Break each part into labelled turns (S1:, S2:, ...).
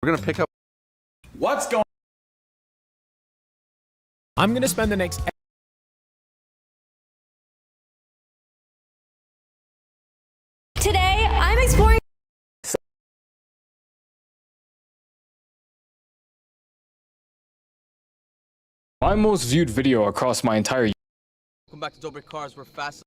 S1: We're gonna pick up.
S2: What's going?
S3: I'm gonna spend the next.
S4: Today, I'm exploring.
S5: My most viewed video across my entire
S6: Welcome back to Dobre Cars. We're fast.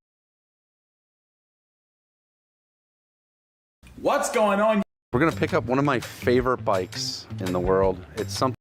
S2: What's going on?
S1: We're gonna pick up one of my favorite bikes in the world. It's something.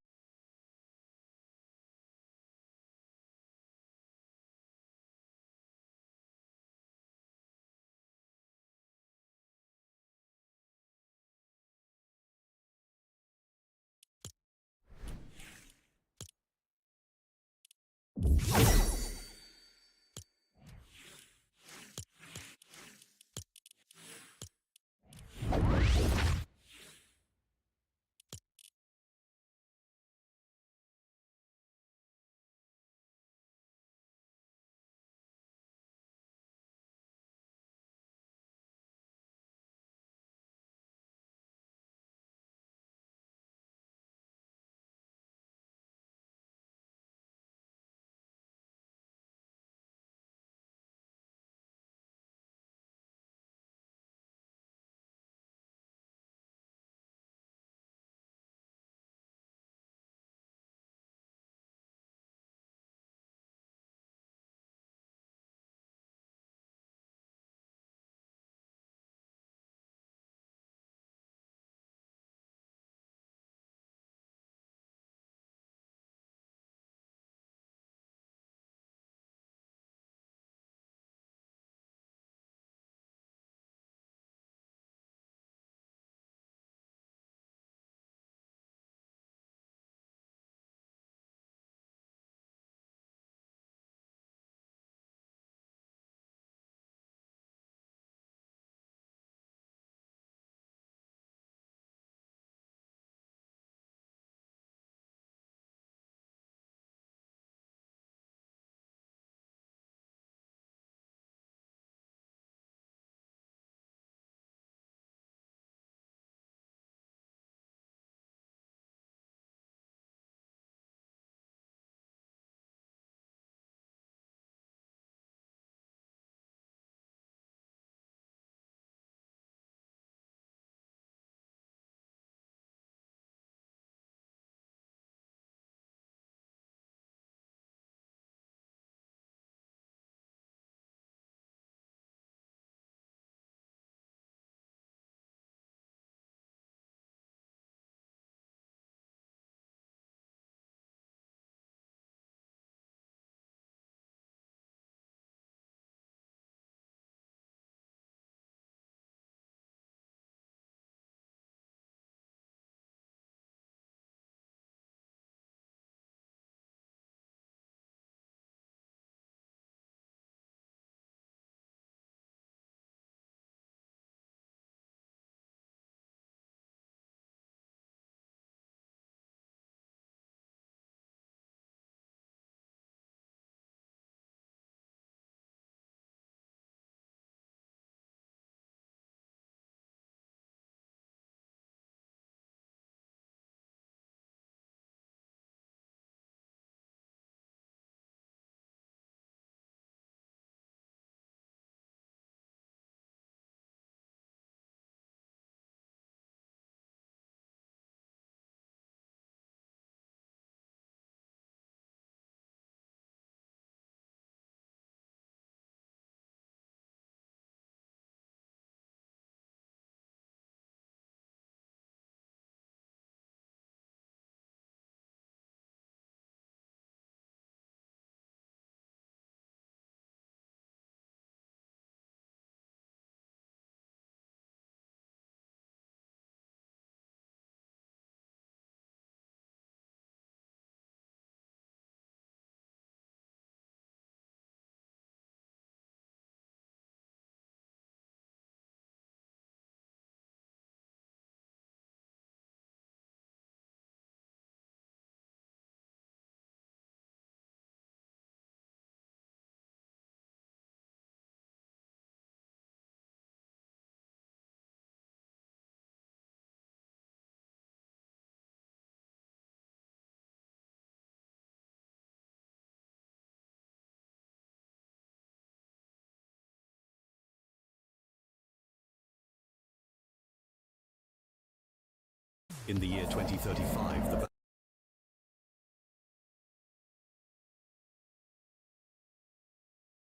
S3: In the year 2035, the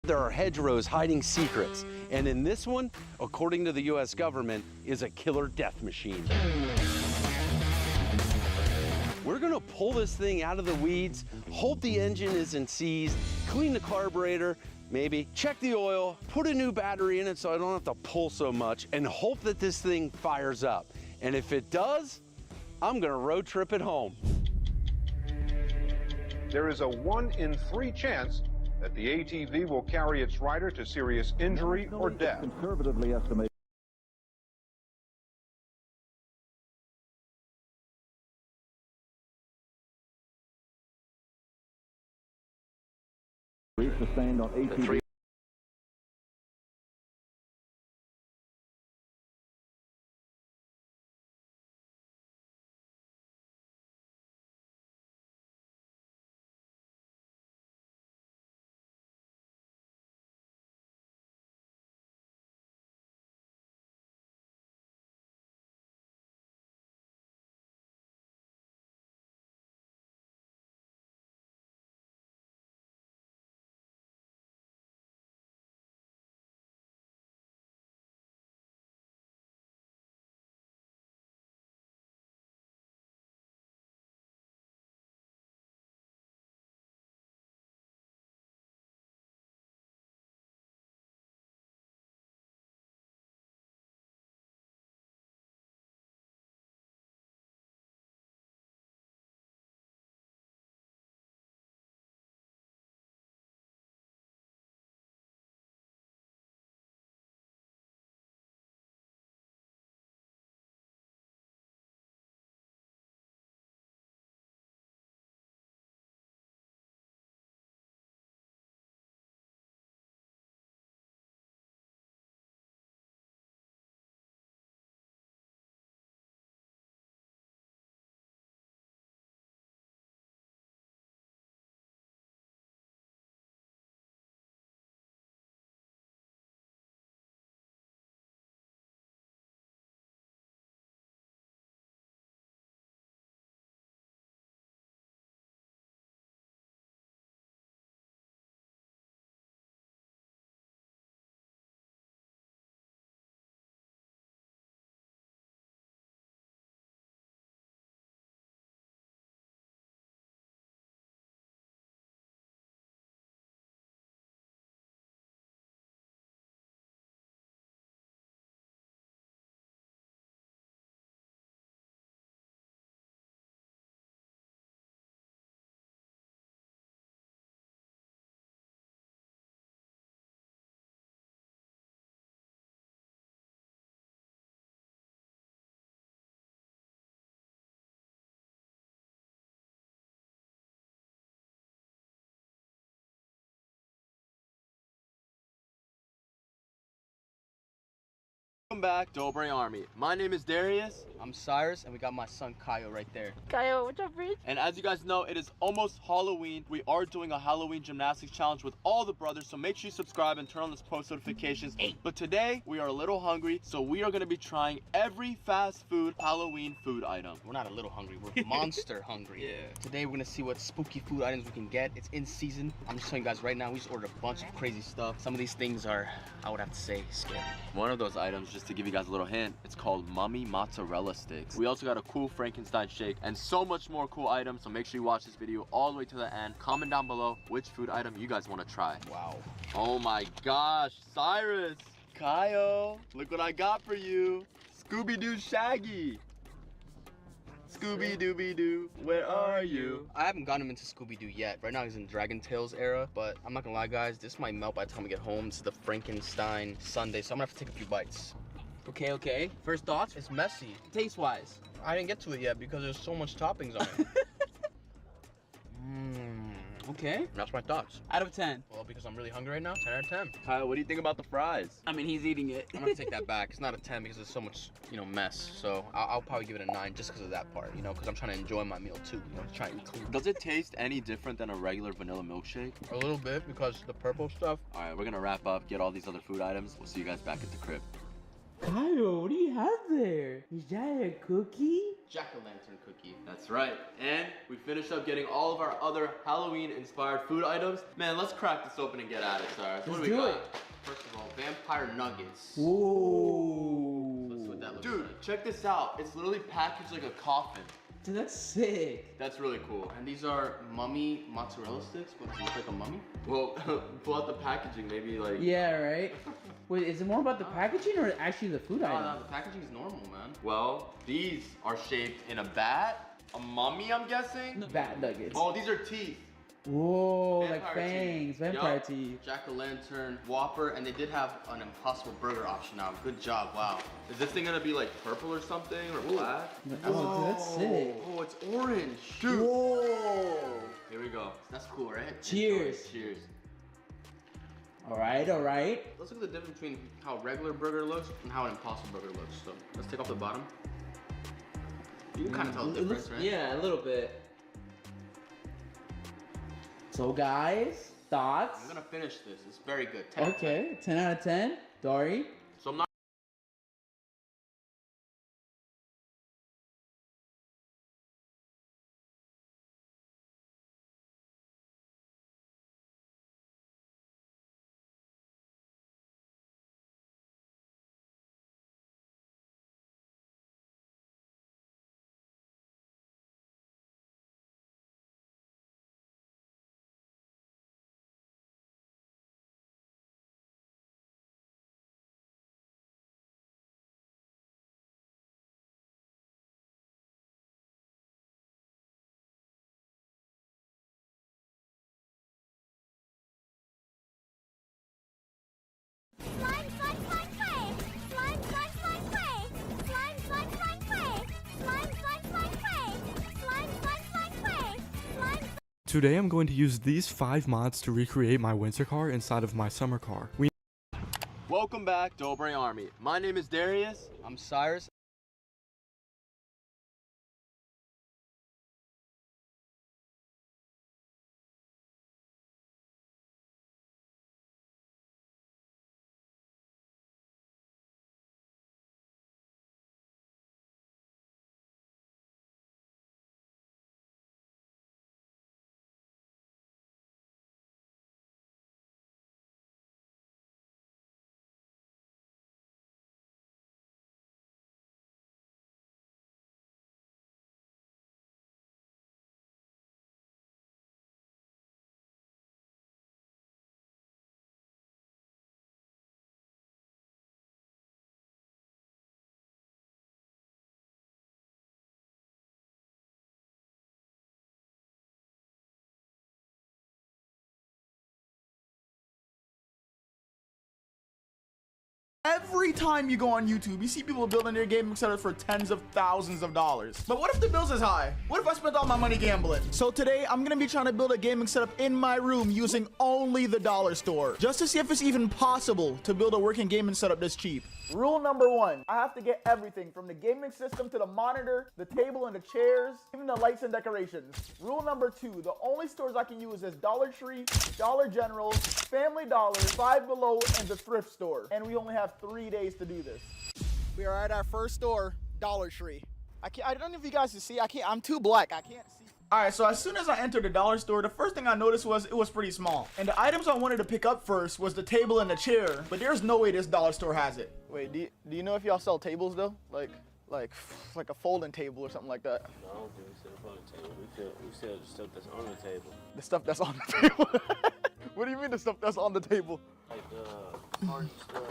S1: There are hedgerows hiding secrets, and in this one, according to the US government, is a killer death machine. We're gonna pull this thing out of the weeds, hope the engine isn't seized, clean the carburetor, maybe check the oil, put a new battery in it so I don't have to pull so much, and hope that this thing fires up. And if it does, I'm gonna road trip it home.
S4: There is a 1 in 3 chance that the ATV will carry its rider to serious injury or death.
S7: Conservatively estimated. Sustained on ATV.
S6: Welcome back, Dobre Army. My name is Darius. I'm Cyrus, and we got my son Kyle right there.
S8: Kyle, what's up, Rich?
S6: And as you guys know, it is almost Halloween. We are doing a Halloween gymnastics challenge with all the brothers, so make sure you subscribe and turn on those post notifications. But today, we are a little hungry, so we are gonna be trying every fast food Halloween food item. We're not a little hungry, we're monster hungry. Yeah. Today, we're gonna see what spooky food items we can get. It's in season. I'm just telling you guys right now, we just ordered a bunch of crazy stuff. Some of these things are, I would have to say, scary. One of those items, just to give you guys a little hint, it's called Mummy Mozzarella Sticks. We also got a cool Frankenstein shake and so much more cool items, so make sure you watch this video all the way to the end. Comment down below which food item you guys want to try. Wow. Oh my gosh, Cyrus, Kyle, look what I got for you. Scooby-Doo Shaggy. Scooby-Dooby-Doo, where are you? I haven't gotten him into Scooby-Doo yet. Right now he's in Dragon Tales era, but I'm not gonna lie guys, this might melt by the time we get home. This is the Frankenstein sundae, so I'm gonna have to take a few bites.
S9: Okay. First thoughts?
S6: It's messy.
S9: Taste-wise.
S6: I didn't get to it yet because there's so much toppings on it.
S9: Okay.
S6: That's my thoughts.
S9: Out of 10.
S6: Well, because I'm really hungry right now, 10 out of 10. Kyle, what do you think about the fries?
S9: I mean, he's eating it.
S6: I'm gonna take that back. It's not a 10 because there's so much, mess. So I'll probably give it a 9 just because of that part, because I'm trying to enjoy my meal too, try to eat clean. Does it taste any different than a regular vanilla milkshake? A little bit because the purple stuff. All right, we're gonna wrap up, get all these other food items. We'll see you guys back at the crib.
S9: Kyle, what do you have there? Is that a cookie?
S6: Jack-o'-lantern cookie. That's right. And we finished up getting all of our other Halloween-inspired food items. Man, let's crack this open and get at it, Cyrus. What do we
S9: do
S6: got?
S9: it.
S6: First of all, vampire nuggets.
S9: Whoa.
S6: Let's see what that looks like. Check this out. It's literally packaged like a coffin.
S9: Dude, that's sick.
S6: That's really cool. And these are mummy mozzarella sticks. What, does it look like a mummy? Well, pull out the packaging, maybe like...
S9: Yeah, right? Wait, is it more about the packaging or actually the food item?
S6: No, the packaging is normal, man. Well, these are shaped in a bat, a mummy, I'm guessing.
S9: Bat nuggets.
S6: Oh, these are teeth.
S9: Whoa,
S6: Vampire
S9: like fangs,
S6: teeth.
S9: vampire
S6: Yup.
S9: teeth.
S6: Jack-o'-lantern, Whopper, and they did have an Impossible Burger option now. Good job, wow. Is this thing gonna be like purple or something, or black?
S9: Oh, dude, that's sick.
S6: Oh, it's orange. Dude.
S9: Whoa.
S6: Here we go. That's cool, right?
S9: Cheers.
S6: Enjoy. Cheers.
S9: All right, all right.
S6: Let's look at the difference between how a regular burger looks and how an Impossible Burger looks. So let's take off the bottom. You can kind of tell the difference, right?
S9: Yeah, a little bit. So guys, thoughts?
S6: I'm gonna finish this. It's very good. 10 out of 10.
S9: Okay, 10 out of 10. Dari?
S6: So I'm not.
S8: Slime, slime, slime, play! Slime, slime, slime, play! Slime, slime, slime, play! Slime, slime, slime, play! Slime, slime, slime, play! Slime,
S10: Today I'm going to use these 5 mods to recreate my winter car inside of my summer car.
S6: Welcome back, Dobre Army. My name is Darius.
S9: I'm Cyrus.
S2: Every time you go on YouTube, you see people building their gaming setups for tens of thousands of dollars. But what if the bills is high? What if I spent all my money gambling? So today, I'm gonna be trying to build a gaming setup in my room using only the dollar store, just to see if it's even possible to build a working gaming setup this cheap. Rule number 1, I have to get everything from the gaming system to the monitor, the table and the chairs, even the lights and decorations. Rule number 2, the only stores I can use is Dollar Tree, Dollar General, Family Dollar, Five Below, and the thrift store. And we only have 3 days to do this. We are at our first store, Dollar Tree. I don't know if you guys can see, I'm too black, I can't see. All right, so as soon as I entered the dollar store, the first thing I noticed was it was pretty small. And the items I wanted to pick up first was the table and the chair, but there's no way this dollar store has it. Wait, do you know if y'all sell tables though? Like a folding table or something like that?
S11: No, I don't think we sell a folding table. We sell the stuff that's on the table.
S2: The stuff that's on the table? What do you mean the stuff that's on the table?
S11: Like the party stuff.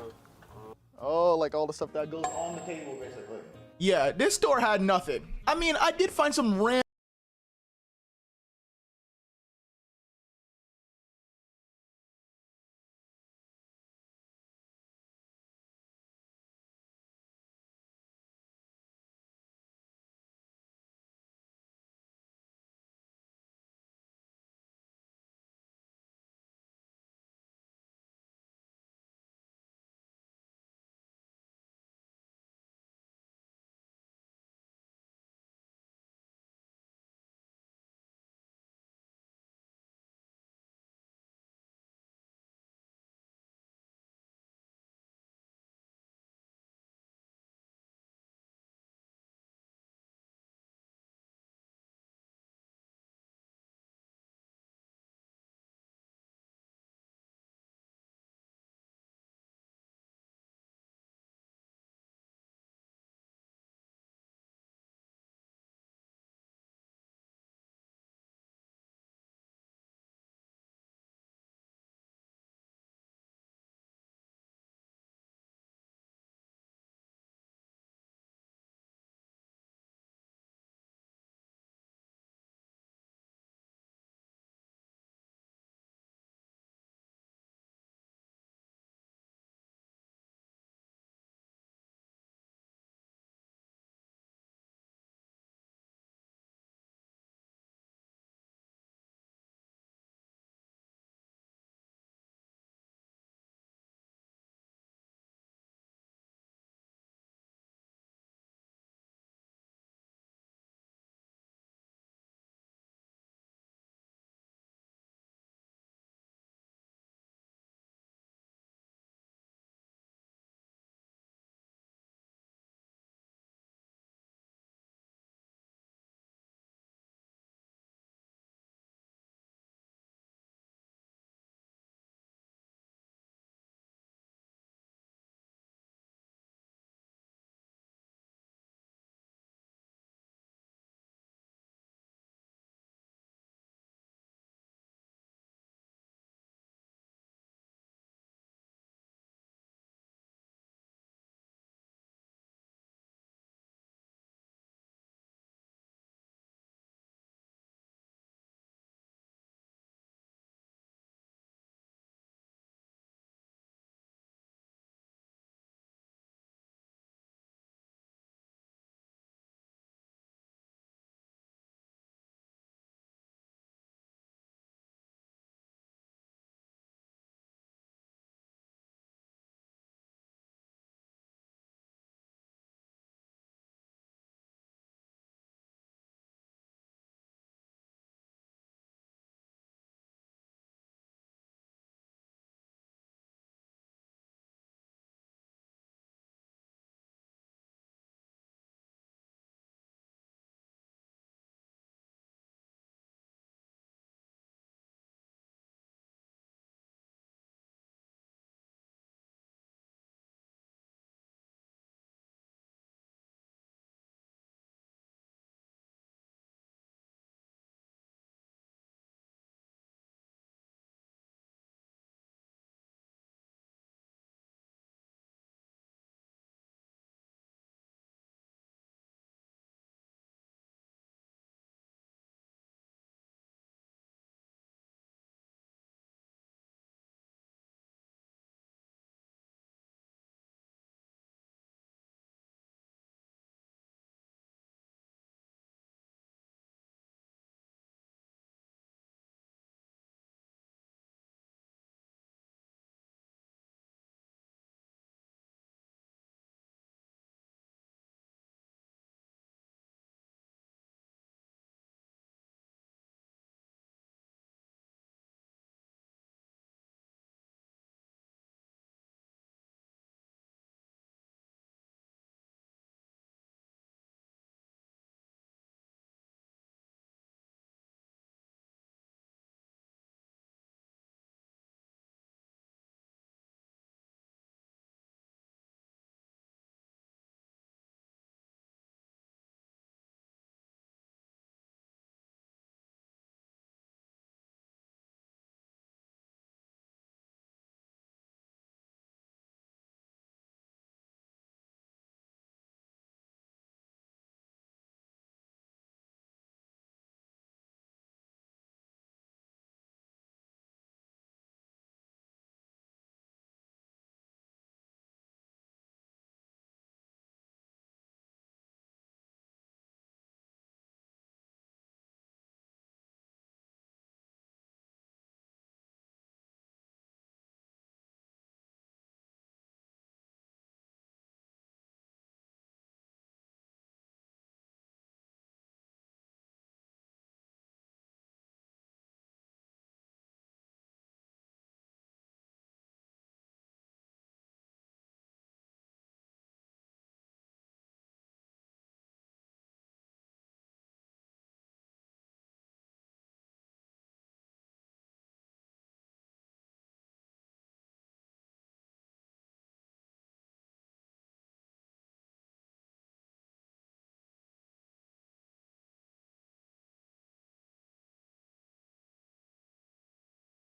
S2: Oh, like all the stuff that goes on the table, basically. Yeah, this store had nothing. I mean, I did find some random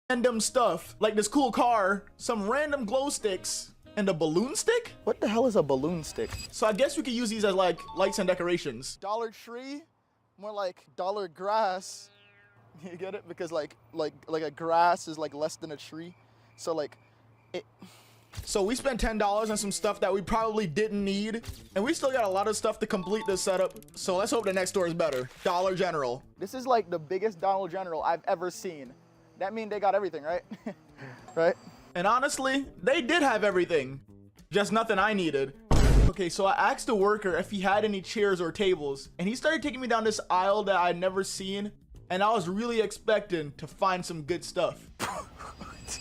S2: random stuff, like this cool car, some random glow sticks, and a balloon stick? What the hell is a balloon stick? So I guess we could use these as like lights and decorations. Dollar Tree, more like dollar grass. You get it? Because like a grass is like less than a tree. So like it. So we spent $10 on some stuff that we probably didn't need, and we still got a lot of stuff to complete this setup. So let's hope the next store is better. Dollar General. This is like the biggest Dollar General I've ever seen. That means they got everything, right? Right? And honestly, they did have everything, just nothing I needed. Okay, so I asked the worker if he had any chairs or tables, and he started taking me down this aisle that I'd never seen, and I was really expecting to find some good stuff.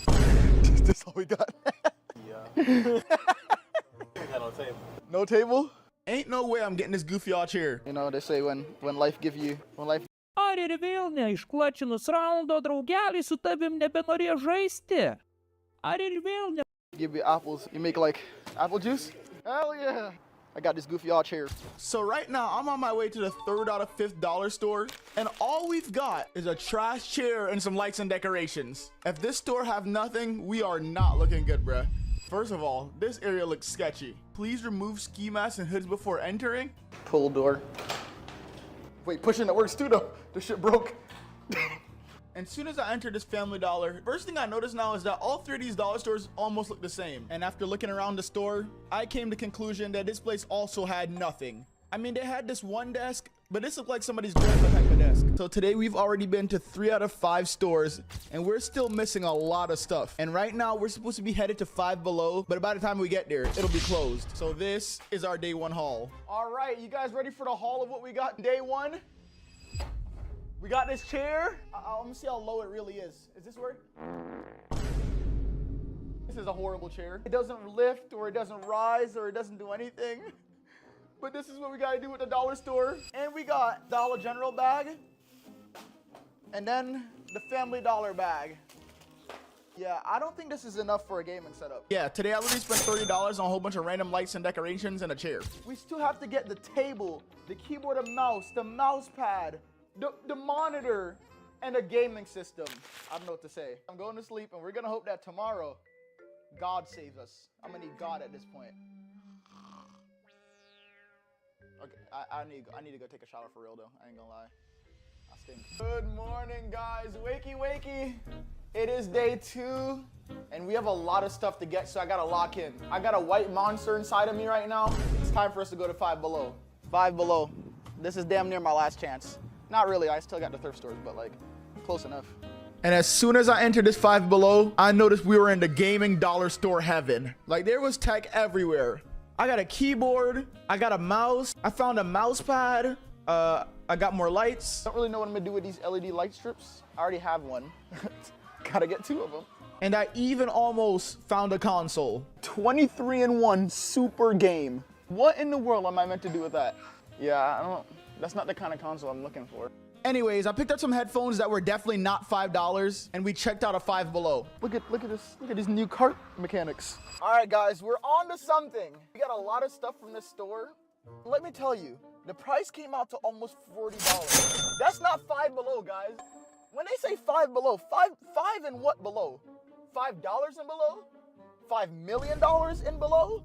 S2: That's all we got.
S11: Yeah. No table.
S2: No table? Ain't no way I'm getting this goofy all chair. You know, they say when life give you,
S12: Ar ir vėl neišklačinus raundo draugelį su tavim nebenorėjo žaisti? Ar ir vėl ne...
S2: Give you apples, you make like apple juice? Hell yeah. I got this goofy all chair. So right now I'm on my way to the $3 out of $5 store, and all we've got is a trash chair and some lights and decorations. If this store have nothing, we are not looking good, bruh. First of all, this area looks sketchy. Please remove ski masks and hoods before entering. Pull door. Wait, pushing that works too though. This shit broke. As soon as I entered this Family Dollar, first thing I noticed now is that all three of these dollar stores almost look the same. And after looking around the store, I came to the conclusion that this place also had nothing. I mean, they had this one desk, but this looked like somebody's grandma type of desk. So today we've already been to 3 out of 5 stores, and we're still missing a lot of stuff. And right now we're supposed to be headed to Five Below, but by the time we get there, it'll be closed. So this is our day 1 haul. All right, you guys ready for the haul of what we got day 1? We got this chair. Let me see how low it really is. Is this work? This is a horrible chair. It doesn't lift, or it doesn't rise, or it doesn't do anything. But this is what we gotta do with the dollar store. And we got Dollar General bag. And then the Family Dollar bag. Yeah, I don't think this is enough for a gaming setup. Yeah, today I literally spent $30 on a whole bunch of random lights and decorations and a chair. We still have to get the table, the keyboard and mouse, the mouse pad, the monitor, and a gaming system. I don't know what to say. I'm going to sleep, and we're gonna hope that tomorrow, God saves us. I'm gonna need God at this point. Okay, I need to go take a shower for real though. I ain't gonna lie. I stink. Good morning, guys. Wakey, wakey. It is day 2, and we have a lot of stuff to get, so I gotta lock in. I got a white monster inside of me right now. It's time for us to go to Five Below. Five Below. This is damn near my last chance. Not really. I still got the thrift stores, but like close enough. And as soon as I entered this Five Below, I noticed we were in the gaming dollar store heaven. Like there was tech everywhere. I got a keyboard, I got a mouse, I found a mouse pad, I got more lights. Don't really know what I'm gonna do with these LED light strips. I already have one. Gotta get 2 of them. And I even almost found a console. 23-in-1 super game. What in the world am I meant to do with that? Yeah, that's not the kind of console I'm looking for. Anyways, I picked up some headphones that were definitely not $5, and we checked out a Five Below. Look at this. Look at these new cart mechanics. All right, guys, we're on to something. We got a lot of stuff from this store. Let me tell you, the price came out to almost $40. That's not Five Below, guys. When they say Five Below, five and what below? $5 and below? $5 million and below?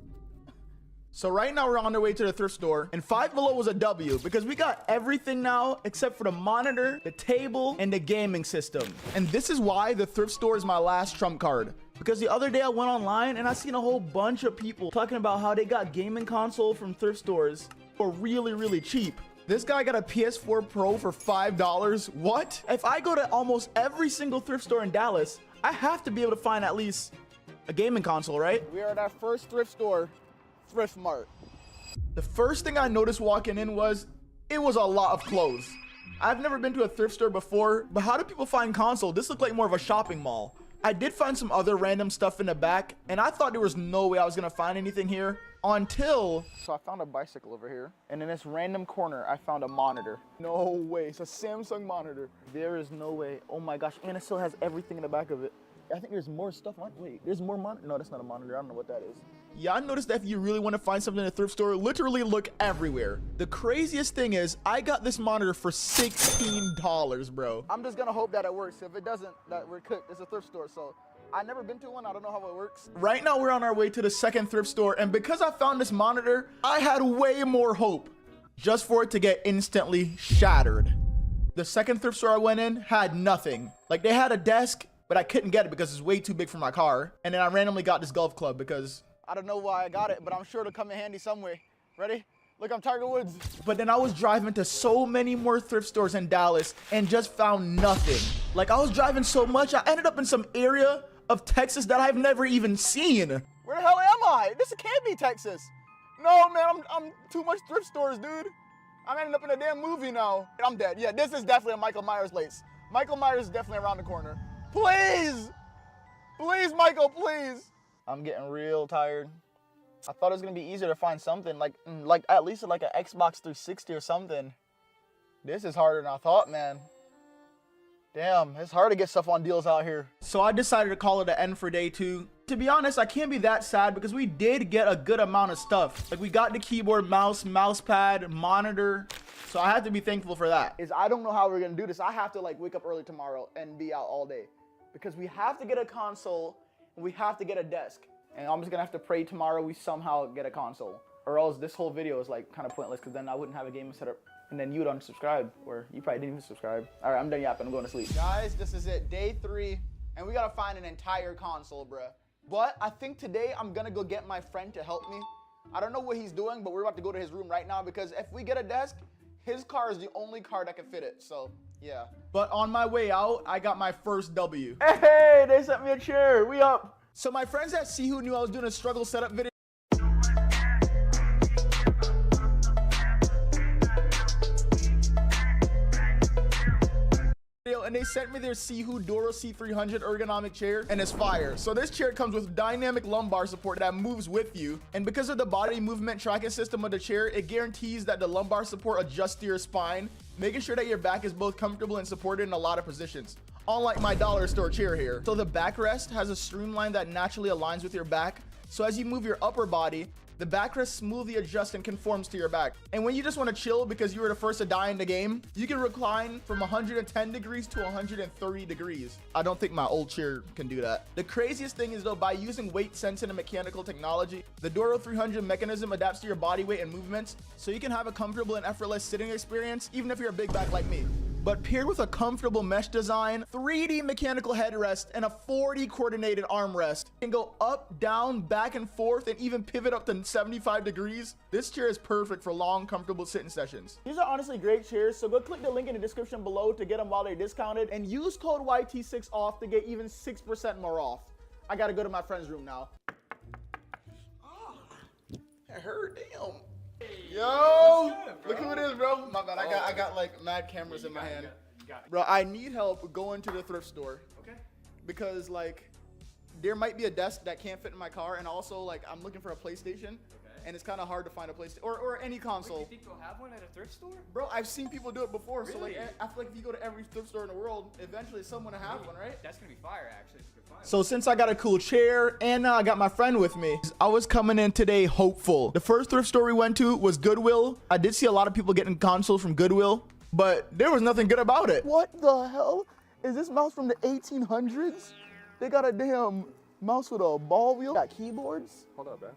S2: So right now we're on our way to the thrift store, and Five Below was a W because we got everything now except for the monitor, the table, and the gaming system. And this is why the thrift store is my last trump card. Because the other day I went online and I seen a whole bunch of people talking about how they got gaming console from thrift stores for really, really cheap. This guy got a PS4 Pro for $5. What? If I go to almost every single thrift store in Dallas, I have to be able to find at least a gaming console, right? We are at our first thrift store. Thrift Mart. The first thing I noticed walking in was it was a lot of clothes. I've never been to a thrift store before, but how do people find console? This looked like more of a shopping mall. I did find some other random stuff in the back, and I thought there was no way I was gonna find anything here until... So I found a bicycle over here, and in this random corner, I found a monitor. No way, it's a Samsung monitor. There is no way. Oh my gosh, and it still has everything in the back of it. I think there's more stuff on, wait, there's more monitor. No, that's not a monitor, I don't know what that is. Yeah, I noticed that if you really want to find something in a thrift store, literally look everywhere. The craziest thing is I got this monitor for $16, bro. I'm just gonna hope that it works. If it doesn't, that we're cooked. It's a thrift store, so I've never been to one. I don't know how it works. Right now we're on our way to the second thrift store, and because I found this monitor, I had way more hope just for it to get instantly shattered. The second thrift store I went in had nothing. Like, they had a desk, but I couldn't get it because it's way too big for my car. And then I randomly got this golf club because I don't know why I got it, but I'm sure it'll come in handy somewhere. Ready? Look, I'm Tiger Woods. But then I was driving to so many more thrift stores in Dallas and just found nothing. Like, I was driving so much, I ended up in some area of Texas that I've never even seen. Where the hell am I? This can't be Texas. No, man, I'm too much thrift stores, dude. I'm ending up in a damn movie now. I'm dead. Yeah, this is definitely a Michael Myers lace. Michael Myers is definitely around the corner. Please! Please, Michael, please! I'm getting real tired. I thought it was gonna be easier to find something, like at least like an Xbox 360 or something. This is harder than I thought, man. Damn, it's hard to get stuff on deals out here. So I decided to call it an end for day 2. To be honest, I can't be that sad because we did get a good amount of stuff. Like, we got the keyboard, mouse, mouse pad, monitor. So I have to be thankful for that. I don't know how we're gonna do this. I have to like wake up early tomorrow and be out all day because we have to get a console and we have to get a desk. And I'm just gonna have to pray tomorrow we somehow get a console, or else this whole video is like kind of pointless because then I wouldn't have a gaming setup. And then you would unsubscribe, or you probably didn't even subscribe. All right, I'm done yapping. I'm going to sleep. Guys, this is it. Day 3, and we got to find an entire console, bruh. But I think today I'm going to go get my friend to help me. I don't know what he's doing, but we're about to go to his room right now because if we get a desk, his car is the only car that can fit it. So, yeah. But on my way out, I got my first W. Hey, they sent me a chair. We up. So my friends at See Who knew I was doing a struggle setup video. And they sent me their See Who Doro C300 ergonomic chair, and it's fire. So this chair comes with dynamic lumbar support that moves with you, and because of the body movement tracking system of the chair, it guarantees that the lumbar support adjusts to your spine, making sure that your back is both comfortable and supported in a lot of positions, unlike my dollar store chair here. So the backrest has a streamline that naturally aligns with your back, so as you move your upper body, the backrest smoothly adjusts and conforms to your back. And when you just want to chill because you were the first to die in the game, you can recline from 110 degrees to 130 degrees. I don't think my old chair can do that. The craziest thing is though, by using weight sensitive mechanical technology, the Doro 300 mechanism adapts to your body weight and movements, so you can have a comfortable and effortless sitting experience, even if you're a big back like me. But paired with a comfortable mesh design, 3D mechanical headrest, and a 4D coordinated armrest, you can go up, down, back and forth, and even pivot up to 75 degrees. This chair is perfect for long, comfortable sitting sessions. These are honestly great chairs, so go click the link in the description below to get them while they're discounted, and use code YT6OFF to get even 6% more off. I gotta go to my friend's room now. Oh, that hurt, damn. Yo, look who it is, bro. My bad. I got like mad cameras in my hand. Bro, I need help going to the thrift store. Okay. Because like, there might be a desk that can't fit in my car, and also like I'm looking for a PlayStation. And it's kind of hard to find a place or any console.
S5: Wait, do you think they'll have one at a thrift store?
S2: Bro, I've seen people do it before.
S5: Really?
S2: So like, I feel like if you go to every thrift store in the world, eventually someone will have one, right?
S5: That's gonna be fire, actually. If you can find
S2: So since I got a cool chair and I got my friend with me, I was coming in today hopeful. The first thrift store we went to was Goodwill. I did see a lot of people getting consoles from Goodwill, but there was nothing good about it. What the hell? Is this mouse from the 1800s? They got a damn mouse with a ball wheel. Got keyboards.
S11: Hold up, bro.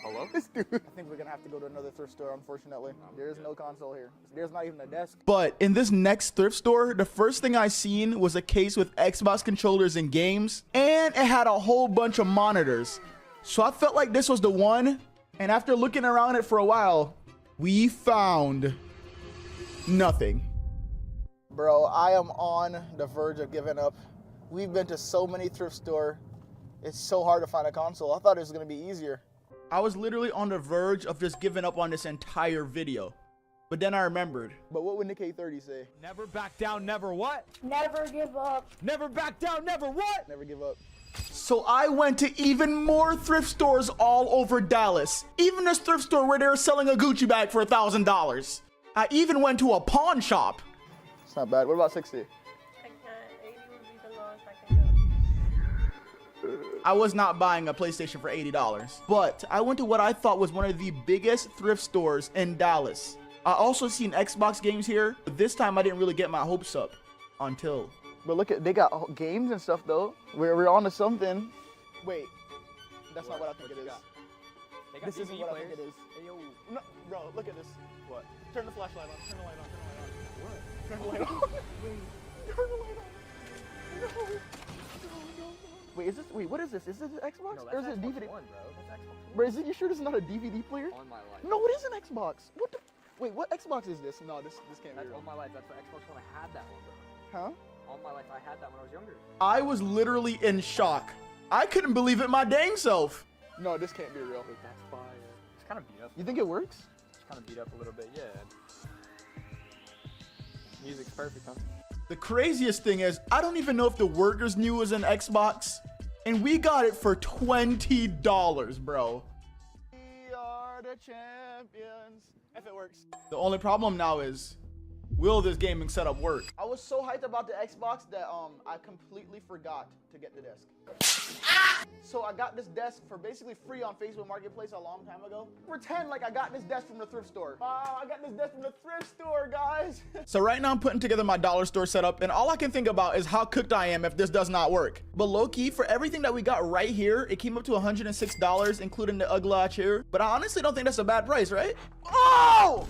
S2: Hello? This dude. I think we're gonna have to go to another thrift store, unfortunately. There is no console here. There's not even a desk. But in this next thrift store, the first thing I seen was a case with Xbox controllers and games, and it had a whole bunch of monitors. So I felt like this was the one, and after looking around it for a while, we found nothing. Bro, I am on the verge of giving up. We've been to so many thrift stores. It's so hard to find a console. I thought it was gonna be easier. I was literally on the verge of just giving up on this entire video. But then I remembered. But what would Nick A30 say?
S13: Never back down, never what?
S8: Never give up.
S13: Never back down, never what?
S2: Never give up. So I went to even more thrift stores all over Dallas. Even this thrift store where they were selling a Gucci bag for $1,000. I even went to a pawn shop. It's not bad. What about 60?
S8: I can't. 80 would be the lowest I can go.
S2: I was not buying a PlayStation for $80. But I went to what I thought was one of the biggest thrift stores in Dallas. I also seen Xbox games here, but this time I didn't really get my hopes up until. But look at, they got games and stuff though. We're on to something. Wait, that's not what I think it is. This isn't what I think it is. Hey, yo. No, bro, look at this. What? Turn the flashlight on. Turn the light on. Turn the light on. What? Turn the light on. Turn the light on. No. Wait, is this? Wait, what is this? Is this an Xbox?
S5: No,
S2: or is
S5: that's
S2: it a
S5: Xbox
S2: DVD?
S5: One, bro. That's Xbox One.
S2: Bro, you sure this is not a DVD player?
S5: On my life.
S2: No, it is an Xbox. What the? Wait, what Xbox is this? No, this can't be
S5: That's
S2: real.
S5: on my life. That's the Xbox One. I had that one, bro.
S2: Huh?
S5: All my life, I had that when I was younger.
S2: I was literally in shock. I couldn't believe it my dang self. No, this can't be real.
S5: Wait, that's fire. It's kind of beat up.
S2: You think it works?
S5: It's kind of beat up a little bit, yeah. Music's perfect, huh?
S2: The craziest thing is, I don't even know if the workers knew it was an Xbox, and we got it for $20, bro. We are the champions. If it works. The only problem now is, will this gaming setup work? I was so hyped about the Xbox that I completely forgot to get the desk. So I got this desk for basically free on Facebook Marketplace a long time ago. Pretend like I got this desk from the thrift store. I got this desk from the thrift store, guys. So right now I'm putting together my dollar store setup, and all I can think about is how cooked I am if this does not work. But low-key, for everything that we got right here, it came up to $106, including the ugly chair. But I honestly don't think that's a bad price, right? Oh!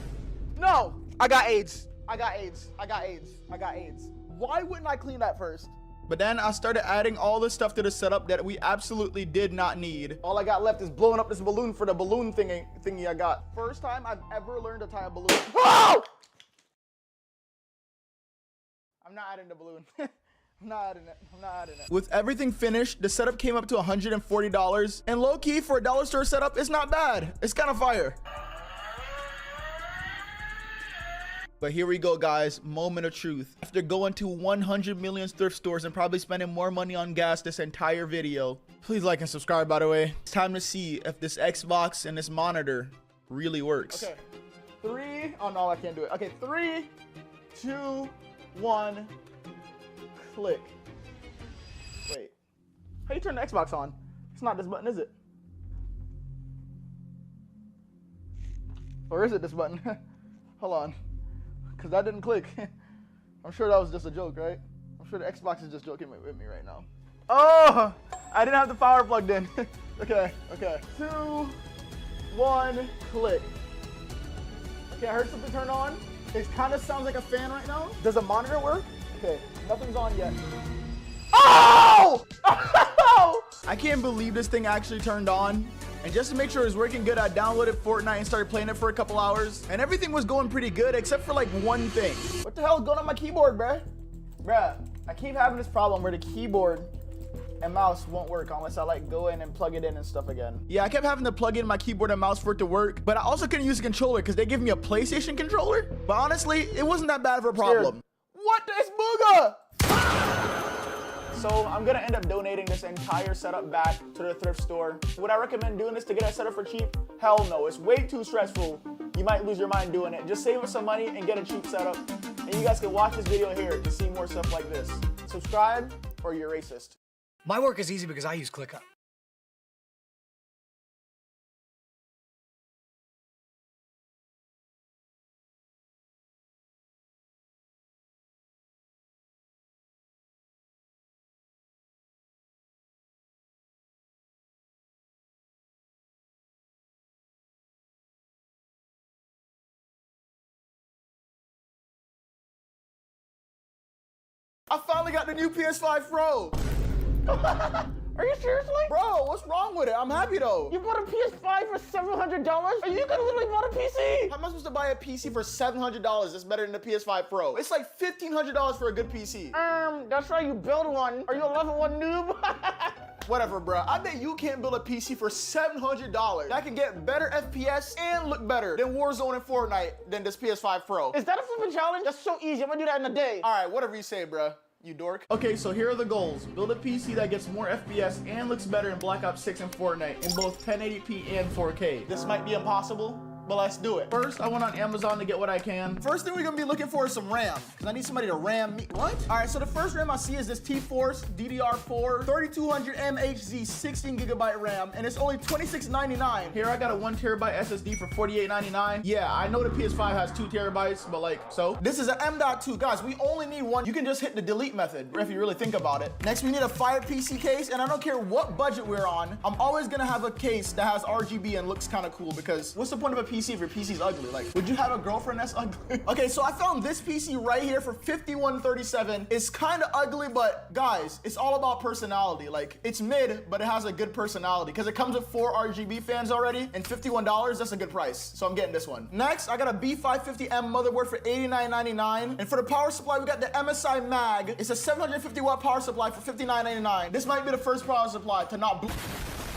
S2: No! I got AIDS. I got AIDS. I got AIDS. I got AIDS. Why wouldn't I clean that first? But then I started adding all this stuff to the setup that we absolutely did not need. All I got left is blowing up this balloon for the balloon thingy I got. First time I've ever learned to tie a balloon. Oh! I'm not adding the balloon. I'm not adding it. I'm not adding it. With everything finished, the setup came up to $140. And low-key, for a dollar store setup, it's not bad. It's kind of fire. But here we go, guys. Moment of truth. After going to 100 million thrift stores and probably spending more money on gas this entire video, please like and subscribe, by the way. It's time to see if this Xbox and this monitor really works. Okay. 3. Oh, no, I can't do it. Okay, 3, 2, 1. Click. Wait. How you turn the Xbox on? It's not this button, is it? Or is it this button? Hold on. Because that didn't click. I'm sure that was just a joke, right? I'm sure the Xbox is just joking with me right now. Oh! I didn't have the power plugged in. Okay. 2, 1, click. Okay, I heard something turn on. It kind of sounds like a fan right now. Does the monitor work? Okay, nothing's on yet. Oh! I can't believe this thing actually turned on. And just to make sure it was working good, I downloaded Fortnite and started playing it for a couple hours. And everything was going pretty good, except for like one thing. What the hell is going on my keyboard, bruh? Bruh, I keep having this problem where the keyboard and mouse won't work unless I like go in and plug it in and stuff again. Yeah, I kept having to plug in my keyboard and mouse for it to work, but I also couldn't use a controller because they gave me a PlayStation controller. But honestly, it wasn't that bad of a problem. What is booga? So I'm gonna end up donating this entire setup back to the thrift store. Would I recommend doing this to get a setup for cheap? Hell no, it's way too stressful. You might lose your mind doing it. Just save us some money and get a cheap setup. And you guys can watch this video here to see more stuff like this. Subscribe or you're racist.
S13: My work is easy because I use ClickUp.
S2: I finally got the new PS5 Pro. Are you seriously? Bro, what's wrong with it? I'm happy though. You bought a PS5 for $700? Are you gonna literally bought a PC? How am I supposed to buy a PC for $700 that's better than the PS5 Pro? It's like $1,500 for a good PC. That's right, you build one. Are you a level 1 noob? Whatever, bro. I bet you can't build a PC for $700 that can get better FPS and look better than Warzone and Fortnite than this PS5 Pro. Is that a flipping challenge? That's so easy. I'm gonna do that in a day. All right, whatever you say, bro. You dork. Okay, so here are the goals. Build a PC that gets more FPS and looks better in Black Ops 6 and Fortnite in both 1080p and 4K. This might be impossible, but let's do it. First, I went on Amazon to get what I can. First thing we're gonna be looking for is some RAM, because I need somebody to RAM me. What? All right, so the first RAM I see is this T-Force DDR4 3200 MHz 16 gigabyte RAM, and it's only $26.99. Here I got a 1 terabyte SSD for $48.99. Yeah, I know the PS5 has 2 terabytes, but like, so this is an M.2. Guys, we only need one. You can just hit the delete method if you really think about it. Next, we need a Fire PC case, and I don't care what budget we're on, I'm always gonna have a case that has RGB and looks kind of cool, because what's the point of a PC if your PC's ugly? Like, would you have a girlfriend that's ugly? Okay, so I found this PC right here for $51.37. It's kind of ugly, but guys, it's all about personality. Like, it's mid, but it has a good personality, because it comes with 4 RGB fans already, and $51, that's a good price. So I'm getting this one. Next, I got a B550M motherboard for $89.99. And for the power supply, we got the MSI Mag. It's a 750 watt power supply for $59.99. This might be the first power supply to not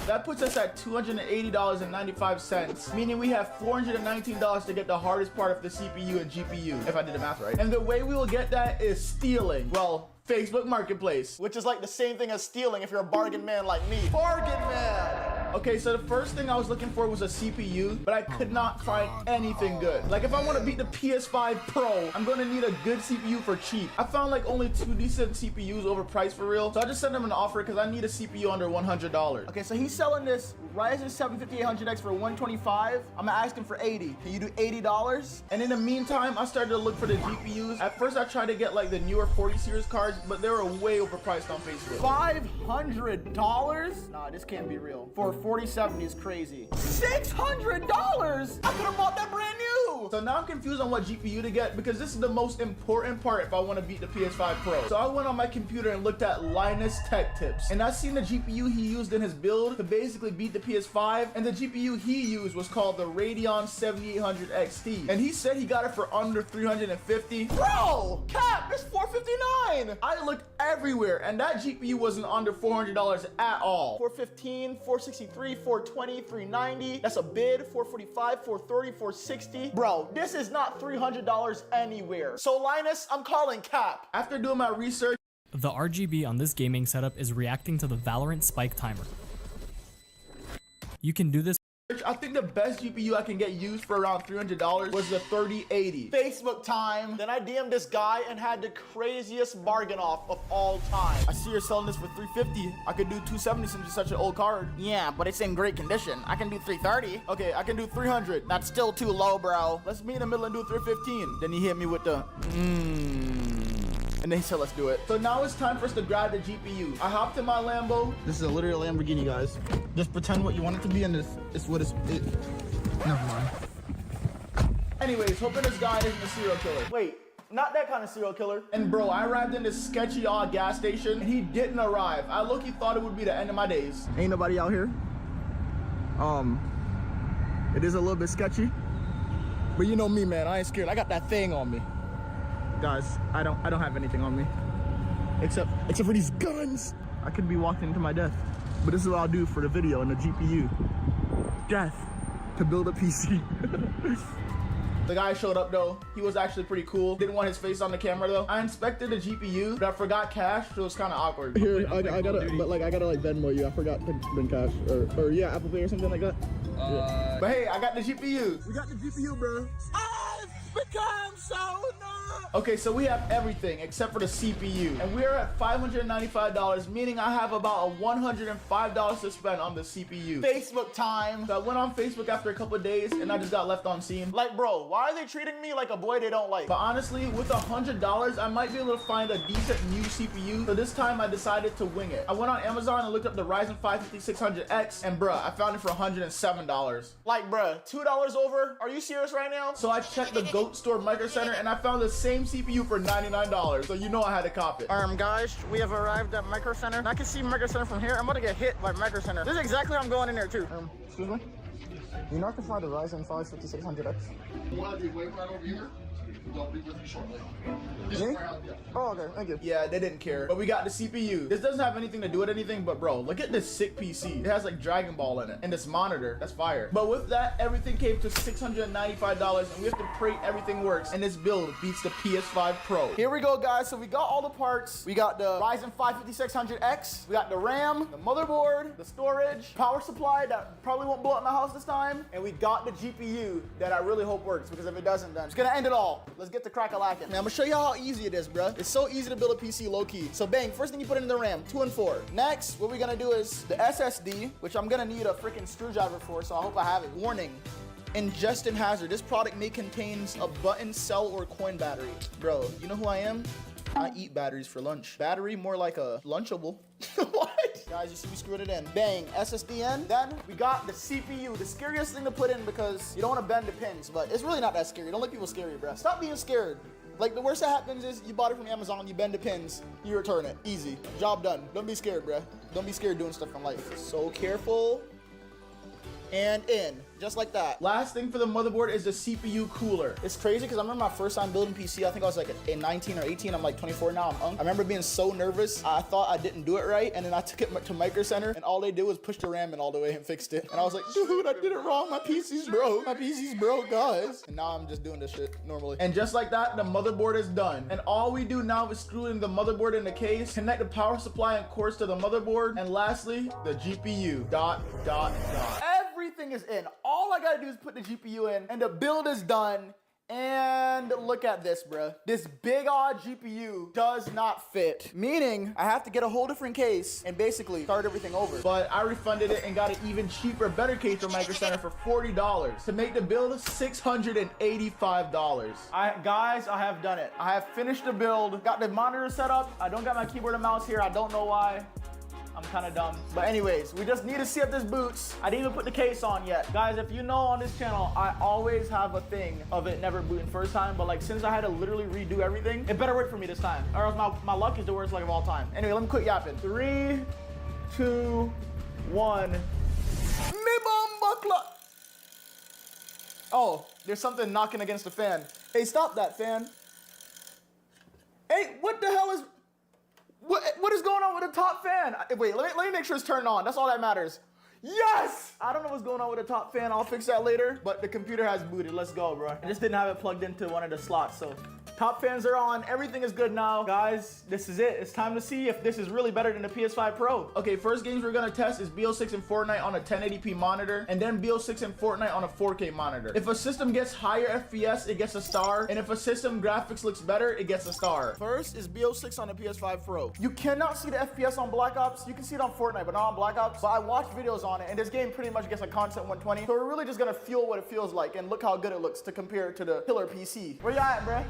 S2: That puts us at $280.95, meaning we have $419 to get the hardest part of the CPU and GPU, if I did the math right. And the way we will get that is stealing. Well, Facebook Marketplace, which is like the same thing as stealing if you're a bargain man like me. Bargain man! Okay, so the first thing I was looking for was a CPU, but I could not find anything good. Like, if I want to beat the PS5 Pro, I'm going to need a good CPU for cheap. I found like only 2 decent CPUs overpriced for real, so I just sent him an offer because I need a CPU under $100. Okay, so he's selling this Ryzen 7 5800X for $125. I'm asking for $80. Can you do $80? And in the meantime, I started to look for the GPUs. At first, I tried to get like the newer 40 series cards, but they were way overpriced on Facebook. $500? Nah, this can't be real. For 4070 is crazy. $600? I could have bought that brand new. So now I'm confused on what GPU to get, because this is the most important part if I want to beat the PS5 Pro. So I went on my computer and looked at Linus Tech Tips, and I seen the GPU he used in his build to basically beat the PS5, and the GPU he used was called the Radeon 7800 XT, and he said he got it for under $350. Bro, cap, it's $459. I looked everywhere, and that GPU wasn't under $400 at all. $415, $463, $420, $390. That's a bid. $445, $430, $460. Bro, this is not $300 anywhere. So Linus, I'm calling cap. After doing my research,
S14: the RGB on this gaming setup is reacting to the Valorant spike timer. You can do this.
S2: I think the best GPU I can get used for around $300 was the 3080. Facebook time. Then I DM'd this guy and had the craziest bargain off of all time. I see you're selling this for $350. I could do $270 since it's such an old card. Yeah, but it's in great condition. I can do $330. Okay, I can do $300. That's still too low, bro. Let's meet in the middle and do $315. Then he hit me with the and then he said, let's do it. So now it's time for us to grab the GPU. I hopped in my Lambo. This is a literal Lamborghini, guys. Just pretend what you want it to be, and this is what it's. Never mind. Anyways, hoping this guy isn't a serial killer. Wait, not that kind of serial killer. And bro, I arrived in this sketchy odd gas station, and he didn't arrive. I low-key thought it would be the end of my days. Ain't nobody out here. It is a little bit sketchy, but you know me, man. I ain't scared. I got that thing on me. Guys, I don't have anything on me, except for these guns. I could be walking into my death, but this is what I'll do for the video and the GPU. Death to build a PC. The guy showed up though. He was actually pretty cool. Didn't want his face on the camera though. I inspected the GPU, but I forgot cash, so it was kind of awkward. Here, I gotta Venmo you. I forgot to bring cash, or yeah, Apple Pay or something like that. Yeah. But hey, I got the GPU. We got the GPU, bro. I've become so numb. Okay, so we have everything except for the CPU, and we are at $595, meaning I have about a $105 to spend on the CPU. Facebook time. So I went on Facebook after a couple of days, and I just got left on scene. Like, bro, why are they treating me like a boy they don't like? But honestly, with $100, I might be able to find a decent new CPU. So this time I decided to wing it. I went on Amazon and looked up the Ryzen 5 5600X, and bruh, I found it for $107. Like, bruh, $2 over? Are you serious right now? So I checked the GOAT store Micro Center, and I found the same CPU for $99. So you know I had to cop it. Guys, we have arrived at Micro Center. And I can see Micro Center from here. I'm about to get hit by Micro Center. This is exactly how I'm going in there too. Excuse me? You know I can find the Ryzen 5 5600X. You want to be waiting right over here? They'll be with you shortly. Oh, okay, thank you. Yeah, they didn't care. But we got the CPU. This doesn't have anything to do with anything, but bro, look at this sick PC. It has like Dragon Ball in it. And this monitor, that's fire. But with that, everything came to $695, and we have to pray everything works. And this build beats the PS5 Pro. Here we go, guys. So we got all the parts. We got the Ryzen 5 5600X. We got the RAM, the motherboard, the storage, power supply that probably won't blow up my house this time. And we got the GPU that I really hope works, because if it doesn't, then it's gonna end it all. Let's get to crack-a-lackin'. Now, I'm gonna show you how easy it is, bruh. It's so easy to build a PC low-key. So bang, first thing you put in the RAM, 2 and 4. Next, what we're gonna do is the SSD, which I'm gonna need a freaking screwdriver for, so I hope I have it. Warning, ingestion hazard. This product may contains a button, cell, or coin battery. Bro, you know who I am? I eat batteries for lunch. Battery, more like a Lunchable. What? Guys, you see me screwed it in. Bang, SSD in. Then we got the CPU, the scariest thing to put in because you don't want to bend the pins, but it's really not that scary. Don't let people scare you, bro. Stop being scared. Like, the worst that happens is you bought it from Amazon, you bend the pins, you return it. Easy. Job done. Don't be scared, bro. Don't be scared doing stuff in life. So careful. And in, just like that. Last thing for the motherboard is the CPU cooler. It's crazy because I remember my first time building PC, I think I was like a 19 or 18, I'm like 24 now, I remember being so nervous, I thought I didn't do it right, and then I took it to Micro Center, and all they did was push the RAM in all the way and fixed it. And I was like, dude, I did it wrong, my PC's broke. My PC's broke, guys. And now I'm just doing this shit normally. And just like that, the motherboard is done. And all we do now is screw in the motherboard in the case, connect the power supply and cords to the motherboard, and lastly, the GPU. Everything is in. All I gotta do is put the GPU in, and the build is done. And look at this, bruh. This big odd GPU does not fit, meaning I have to get a whole different case and basically start everything over. But I refunded it and got an even cheaper, better case from Micro Center for $40 to make the build $685. Guys, I have done it. I have finished the build, got the monitor set up. I don't got my keyboard and mouse here. I don't know why. I'm kind of dumb. But anyways, we just need to see if this boots. I didn't even put the case on yet. Guys, if you know on this channel, I always have a thing of it never booting first time. But like, since I had to literally redo everything, it better work for me this time. Or else my luck is the worst luck of all time. Anyway, let me quit yapping. 3, 2, 1. Me bomba clock. Oh, there's something knocking against the fan. Hey, stop that fan. Hey, what the hell is... What is going on with the top fan? Wait, let me make sure it's turned on. That's all that matters. Yes! I don't know what's going on with the top fan. I'll fix that later. But the computer has booted. Let's go, bro. I just didn't have it plugged into one of the slots, so... Top fans are on. Everything is good now. Guys, this is it. It's time to see if this is really better than the PS5 Pro. Okay, first games we're gonna test is BO6 and Fortnite on a 1080p monitor, and then BO6 and Fortnite on a 4K monitor. If a system gets higher FPS, it gets a star, and if a system graphics looks better, it gets a star. First is BO6 on the PS5 Pro. You cannot see the FPS on Black Ops. You can see it on Fortnite, but not on Black Ops. But I watched videos on it, and this game pretty much gets a constant 120. So we're really just gonna feel what it feels like, and look how good it looks to compare it to the killer PC. Where you at, bruh?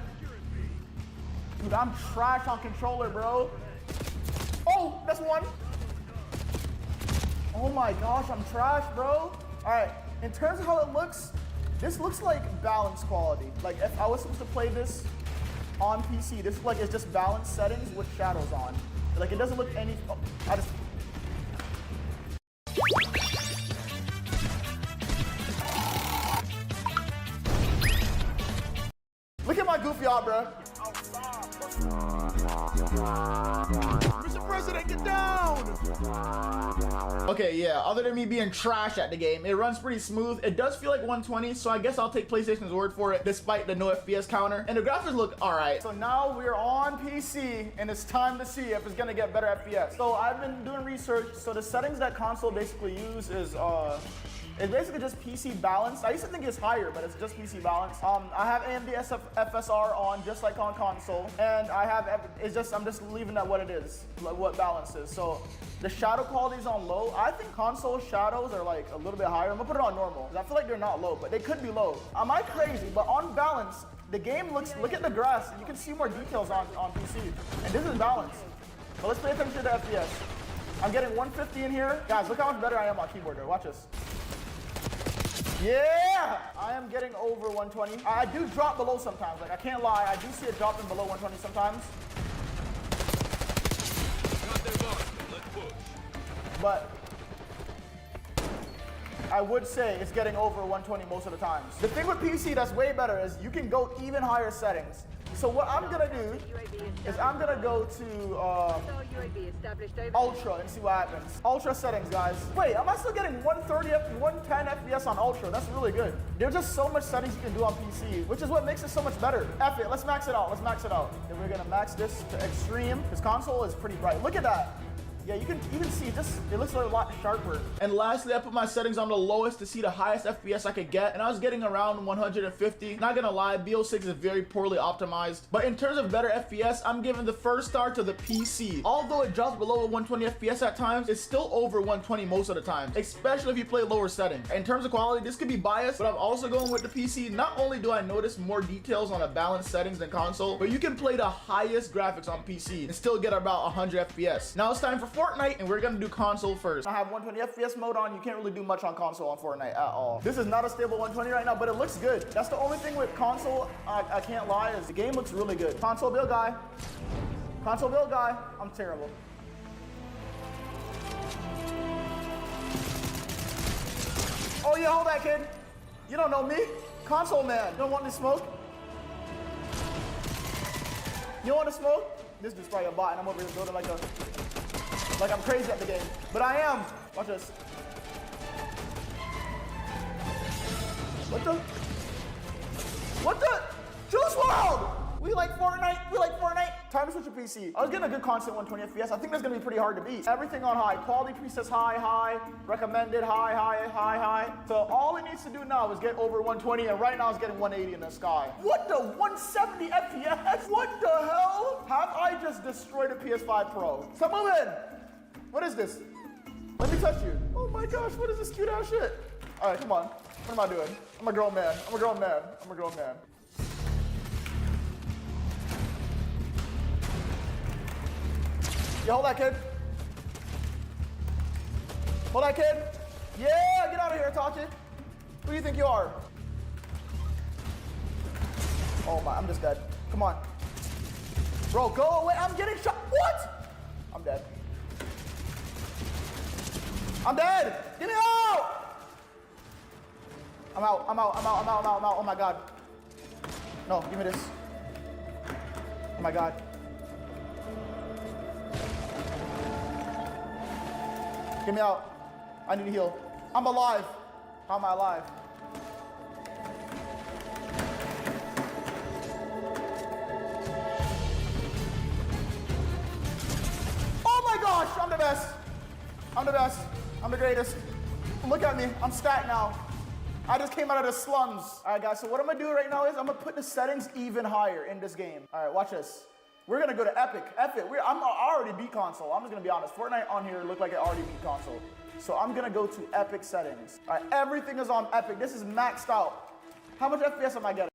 S2: Dude, I'm trash on controller, bro. Oh, that's one. Oh my gosh, I'm trash, bro. All right, in terms of how it looks, this looks like balance quality. Like if I was supposed to play this on PC, this is like it's just balance settings with shadows on. Like it doesn't look any, oh, I just. Look at my goofy art, bro. Mr. President, get down! Okay, yeah, other than me being trash at the game, it runs pretty smooth. It does feel like 120, so I guess I'll take PlayStation's word for it, despite the no FPS counter. And the graphics look all right. So now we're on PC, and it's time to see if it's gonna get better FPS. So I've been doing research. So the settings that console basically use is, it's basically just PC balance. I used to think it's higher, but it's just PC balance. I have AMD FSR on, just like on console, and I have I'm just leaving that what it is, like what balance is. So the shadow quality is on low. I think console shadows are like a little bit higher. I'm gonna put it on normal, because I feel like they're not low, but they could be low. Am I crazy? But on balance, the game looks. Look at the grass. You can see more details on PC, and this is balance. But let's pay attention to the FPS. I'm getting 150 in here, guys. Look how much better I am on keyboard there. Watch this. Yeah! I am getting over 120. I do drop below sometimes. Like, I can't lie. I do see it dropping below 120 sometimes. But I would say it's getting over 120 most of the times. The thing with PC that's way better is you can go even higher settings. So what I'm gonna do is I'm gonna go to Ultra and see what happens. Ultra settings, guys. Wait, am I still getting 130, 110 FPS on Ultra? That's really good. There's just so much settings you can do on PC, which is what makes it so much better. F it, let's max it out, let's max it out. And we're gonna max this to extreme. This console is pretty bright. Look at that. Yeah, you can even see just, it looks a lot sharper. And lastly, I put my settings on the lowest to see the highest FPS I could get. And I was getting around 150. Not gonna lie, BO6 is very poorly optimized. But in terms of better FPS, I'm giving the first star to the PC. Although it drops below 120 FPS at times, it's still over 120 most of the time, especially if you play lower settings. In terms of quality, this could be biased, but I'm also going with the PC. Not only do I notice more details on the balanced settings than console, but you can play the highest graphics on PC and still get about 100 FPS. Now it's time for Fortnite, and we're gonna do console first. I have 120 FPS mode on. You can't really do much on console on Fortnite at all. This is not a stable 120 right now, but it looks good. That's the only thing with console, I can't lie, is the game looks really good. Console build guy. Console build guy. I'm terrible. Oh yeah, hold that, kid. You don't know me. Console man. You don't want to smoke? You want to smoke? This dude's probably a bot, and I'm over here building like I'm crazy at the game. But I am. Watch this. What the? What the? Juice WRLD! We like Fortnite. We like Fortnite. Time to switch to PC. I was getting a good constant 120 FPS. I think that's gonna be pretty hard to beat. Everything on high. Quality presets high, high. Recommended high, high, high, high. So all it needs to do now is get over 120, and right now it's getting 180 in the sky. What the 170 FPS? What the hell? Have I just destroyed a PS5 Pro? Stop moving! What is this? Let me touch you. Oh my gosh, what is this cute ass shit? All right, come on. What am I doing? I'm a grown man. I'm a grown man. I'm a grown man. Yeah, hold that, kid. Hold that, kid. Yeah, get out of here, Tachi. Who do you think you are? Oh my, I'm just dead. Come on. Bro, go away. I'm getting shot. What? I'm dead. I'm dead. Get me out. I'm out. I'm out. I'm out. I'm out. I'm out. I'm out. Oh my God. No, give me this. Oh my God. Get me out. I need to heal. I'm alive. How am I alive? Oh my gosh, I'm the best. I'm the best. I'm the greatest. Look at me. I'm stacked now. I just came out of the slums. All right, guys, so what I'm gonna do right now is I'm gonna put the settings even higher in this game. All right, watch this. We're gonna go to Epic. Epic. I already beat console. I'm just gonna be honest. Fortnite on here looked like it already beat console. So I'm gonna go to Epic settings. All right, everything is on Epic. This is maxed out. How much FPS am I getting?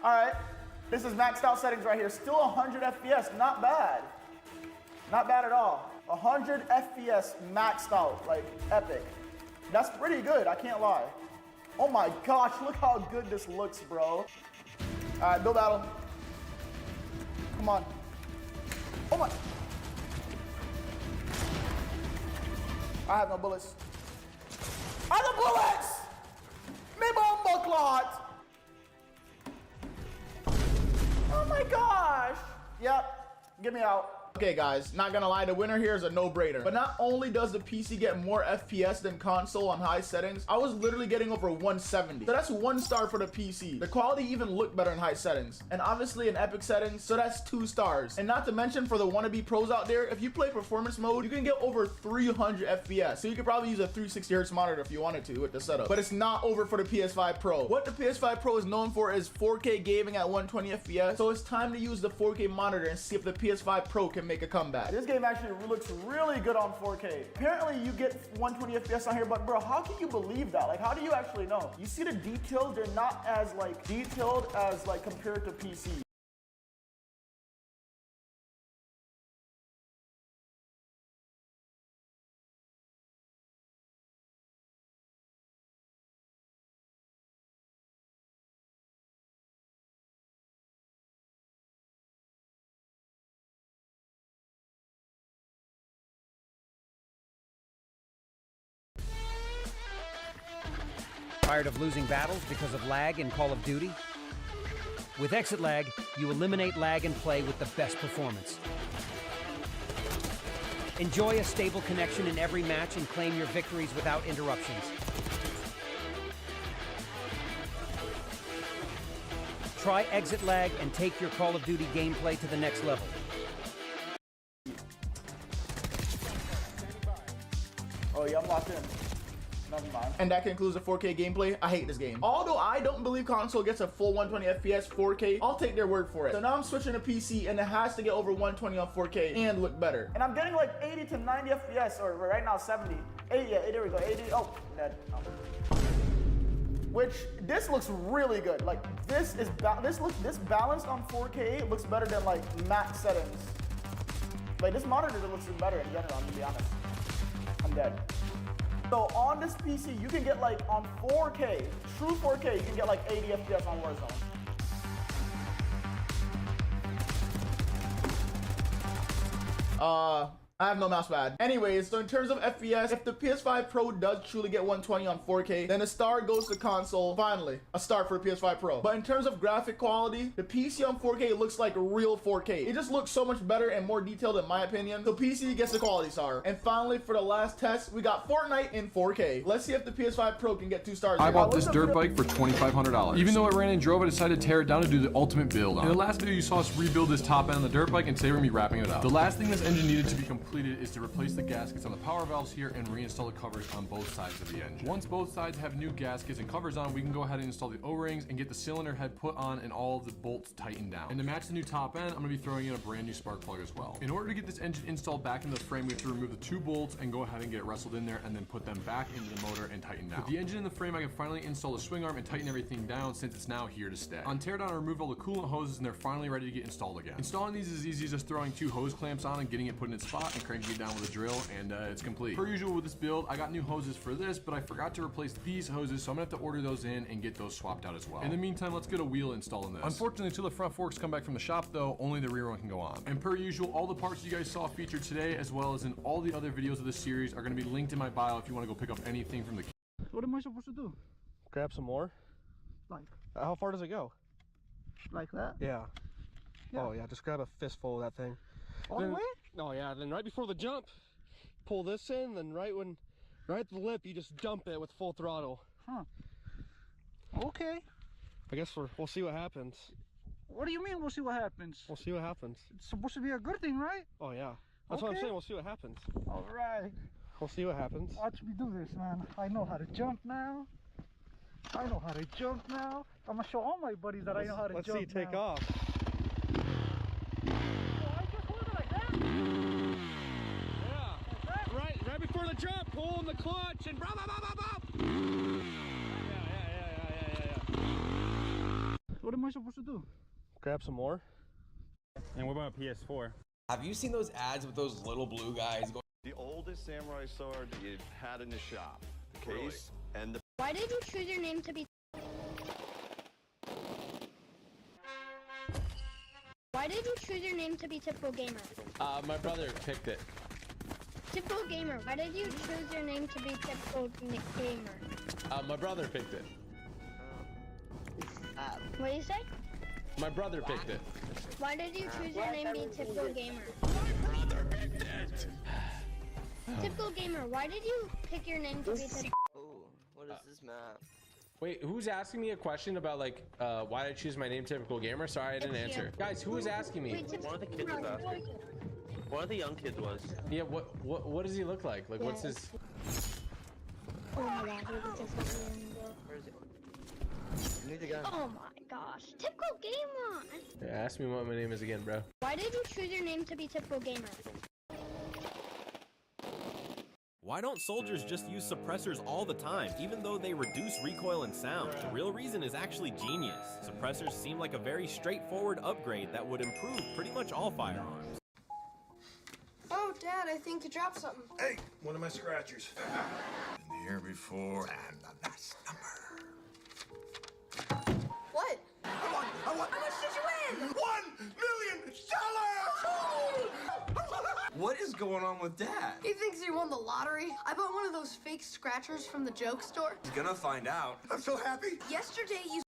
S2: All right, this is maxed out settings right here. Still 100 FPS, not bad. Not bad at all. 100 FPS maxed out, like epic. That's pretty good, I can't lie. Oh my gosh, look how good this looks, bro. All right, build battle. Come on. Oh my. I have no bullets. I have no bullets! Me bomba clot! Oh my gosh! Yep, get me out. Okay guys, not gonna lie, the winner here is a no-brainer. But not only does the PC get more FPS than console on high settings, I was literally getting over 170. So that's 1 star for the PC. The quality even looked better in high settings. And obviously in epic settings, so that's 2 stars. And not to mention for the wannabe pros out there, if you play performance mode, you can get over 300 FPS. So you could probably use a 360 Hz monitor if you wanted to with the setup. But it's not over for the PS5 Pro. What the PS5 Pro is known for is 4K gaming at 120 FPS. So it's time to use the 4K monitor and see if the PS5 Pro can make a comeback. This game actually looks really good on 4K. Apparently you get 120 FPS on here, but bro, how can you believe that? Like, how do you actually know? You see the details, they're not as like detailed as like compared to PC.
S15: Tired of losing battles because of lag in Call of Duty? With Exit Lag, you eliminate lag and play with the best performance. Enjoy a stable connection in every match and claim your victories without interruptions. Try Exit Lag and take your Call of Duty gameplay to the next level.
S2: Oh yeah, I'm locked in. Never mind. And that concludes the 4K gameplay. I hate this game. Although I don't believe console gets a full 120 FPS 4K, I'll take their word for it. So now I'm switching to PC and it has to get over 120 on 4K and look better. And I'm getting like 80 to 90 FPS, or right now 70. 80, yeah, there we go, 80. Oh, dead. Oh. Which, this looks really good. Like, this balanced on 4K, it looks better than like max settings. Like, this monitor looks better in general, I'm gonna be honest. I'm dead. So on this PC, you can get like on 4K, true 4K, you can get like 80 FPS on Warzone. I have no mouse pad. Anyways, so in terms of FPS, if the PS5 Pro does truly get 120 on 4K, then a star goes to console. Finally, a star for the PS5 Pro. But in terms of graphic quality, the PC on 4K looks like real 4K. It just looks so much better and more detailed in my opinion. So PC gets the quality star. And finally, for the last test, we got Fortnite in 4K. Let's see if the PS5 Pro can get 2 stars.
S10: I bought this dirt bike for $2,500. Even though I ran and drove, I decided to tear it down to do the ultimate build on. In the last video, you saw us rebuild this top end on the dirt bike, and today we're gonna be wrapping it up. The last thing this engine needed to be completed is to replace the gaskets on the power valves here and reinstall the covers on both sides of the engine. Once both sides have new gaskets and covers on, we can go ahead and install the O-rings and get the cylinder head put on and all of the bolts tightened down. And to match the new top end, I'm gonna be throwing in a brand new spark plug as well. In order to get this engine installed back into the frame, we have to remove the 2 bolts and go ahead and get it wrestled in there and then put them back into the motor and tighten down. With the engine in the frame, I can finally install the swing arm and tighten everything down since it's now here to stay. On teardown, I removed all the coolant hoses and they're finally ready to get installed again. Installing these is easy, just throwing 2 hose clamps on and getting it put in its spot and cranking it down with a drill, and it's complete. Per usual with this build, I got new hoses for this, but I forgot to replace these hoses, so I'm gonna have to order those in and get those swapped out as well. In the meantime, let's get a wheel installed in this. Unfortunately, until the front forks come back from the shop though, only the rear one can go on. And per usual, all the parts you guys saw featured today, as well as in all the other videos of this series, are gonna be linked in my bio if you wanna go pick up anything from the kit.
S16: What am I supposed to do?
S11: Grab some more.
S16: Like?
S11: How far does it go?
S16: Like that?
S11: Yeah. Oh yeah, just grab a fistful of that thing.
S16: All the way?
S11: Oh yeah, then right before the jump, pull this in, then right at the lip, you just dump it with full throttle.
S16: Huh. Okay.
S11: I guess we'll see what happens.
S16: What do you mean we'll see what happens?
S11: We'll see what happens.
S16: It's supposed to be a good thing, right?
S11: Oh yeah. That's what I'm saying, we'll see what happens.
S16: Alright.
S11: We'll see what happens.
S16: Watch me do this, man. I know how to jump now. I'm gonna show all my buddies that I know how to jump now.
S11: Let's see you take off. Right before the jump, pull in the clutch and blah, blah, blah, blah, blah. Yeah.
S16: What am I supposed to do?
S11: Grab some more.
S17: And what about PS4?
S18: Have you seen those ads with those little blue guys going?
S19: The oldest samurai sword that you've had in the shop. The case and the...
S8: Why did you choose your name to be... Why did you choose your name to be Typical Gamer?
S6: My brother picked it.
S8: Typical Gamer, why did you choose your name to be Typical Gamer?
S6: My brother picked it.
S8: What do you say?
S6: My brother picked it.
S8: Why did you choose your name to be Typical Gamer?
S18: My brother picked it.
S8: Typical Gamer, why did you pick your name to be Typical?
S20: Oh, what is this map?
S21: Wait, who's asking me a question about like why did I choose my name Typical Gamer? Sorry, I didn't answer. Guys, who was asking me?
S20: One of the kids was asking. One of the young kids was.
S21: Yeah, what does he look like? Like what's his...
S8: Oh my god,
S20: Where is it? I need the gun.
S8: oh my gosh, Typical Gamer!
S21: Yeah, ask me what my name is again, bro.
S8: Why did you choose your name to be Typical Gamer?
S22: Why don't soldiers just use suppressors all the time, even though they reduce recoil and sound? The real reason is actually genius. Suppressors seem like a very straightforward upgrade that would improve pretty much all firearms.
S23: Oh, Dad, I think you dropped something.
S24: Hey, one of my scratchers. Been here before, and the last number.
S23: What?
S24: I won!
S23: How much did you win?
S24: $1 million!
S18: What is going on with Dad?
S23: He thinks he won the lottery. I bought one of those fake scratchers from the joke store.
S18: He's gonna find out.
S24: I'm so happy.
S23: Yesterday, you...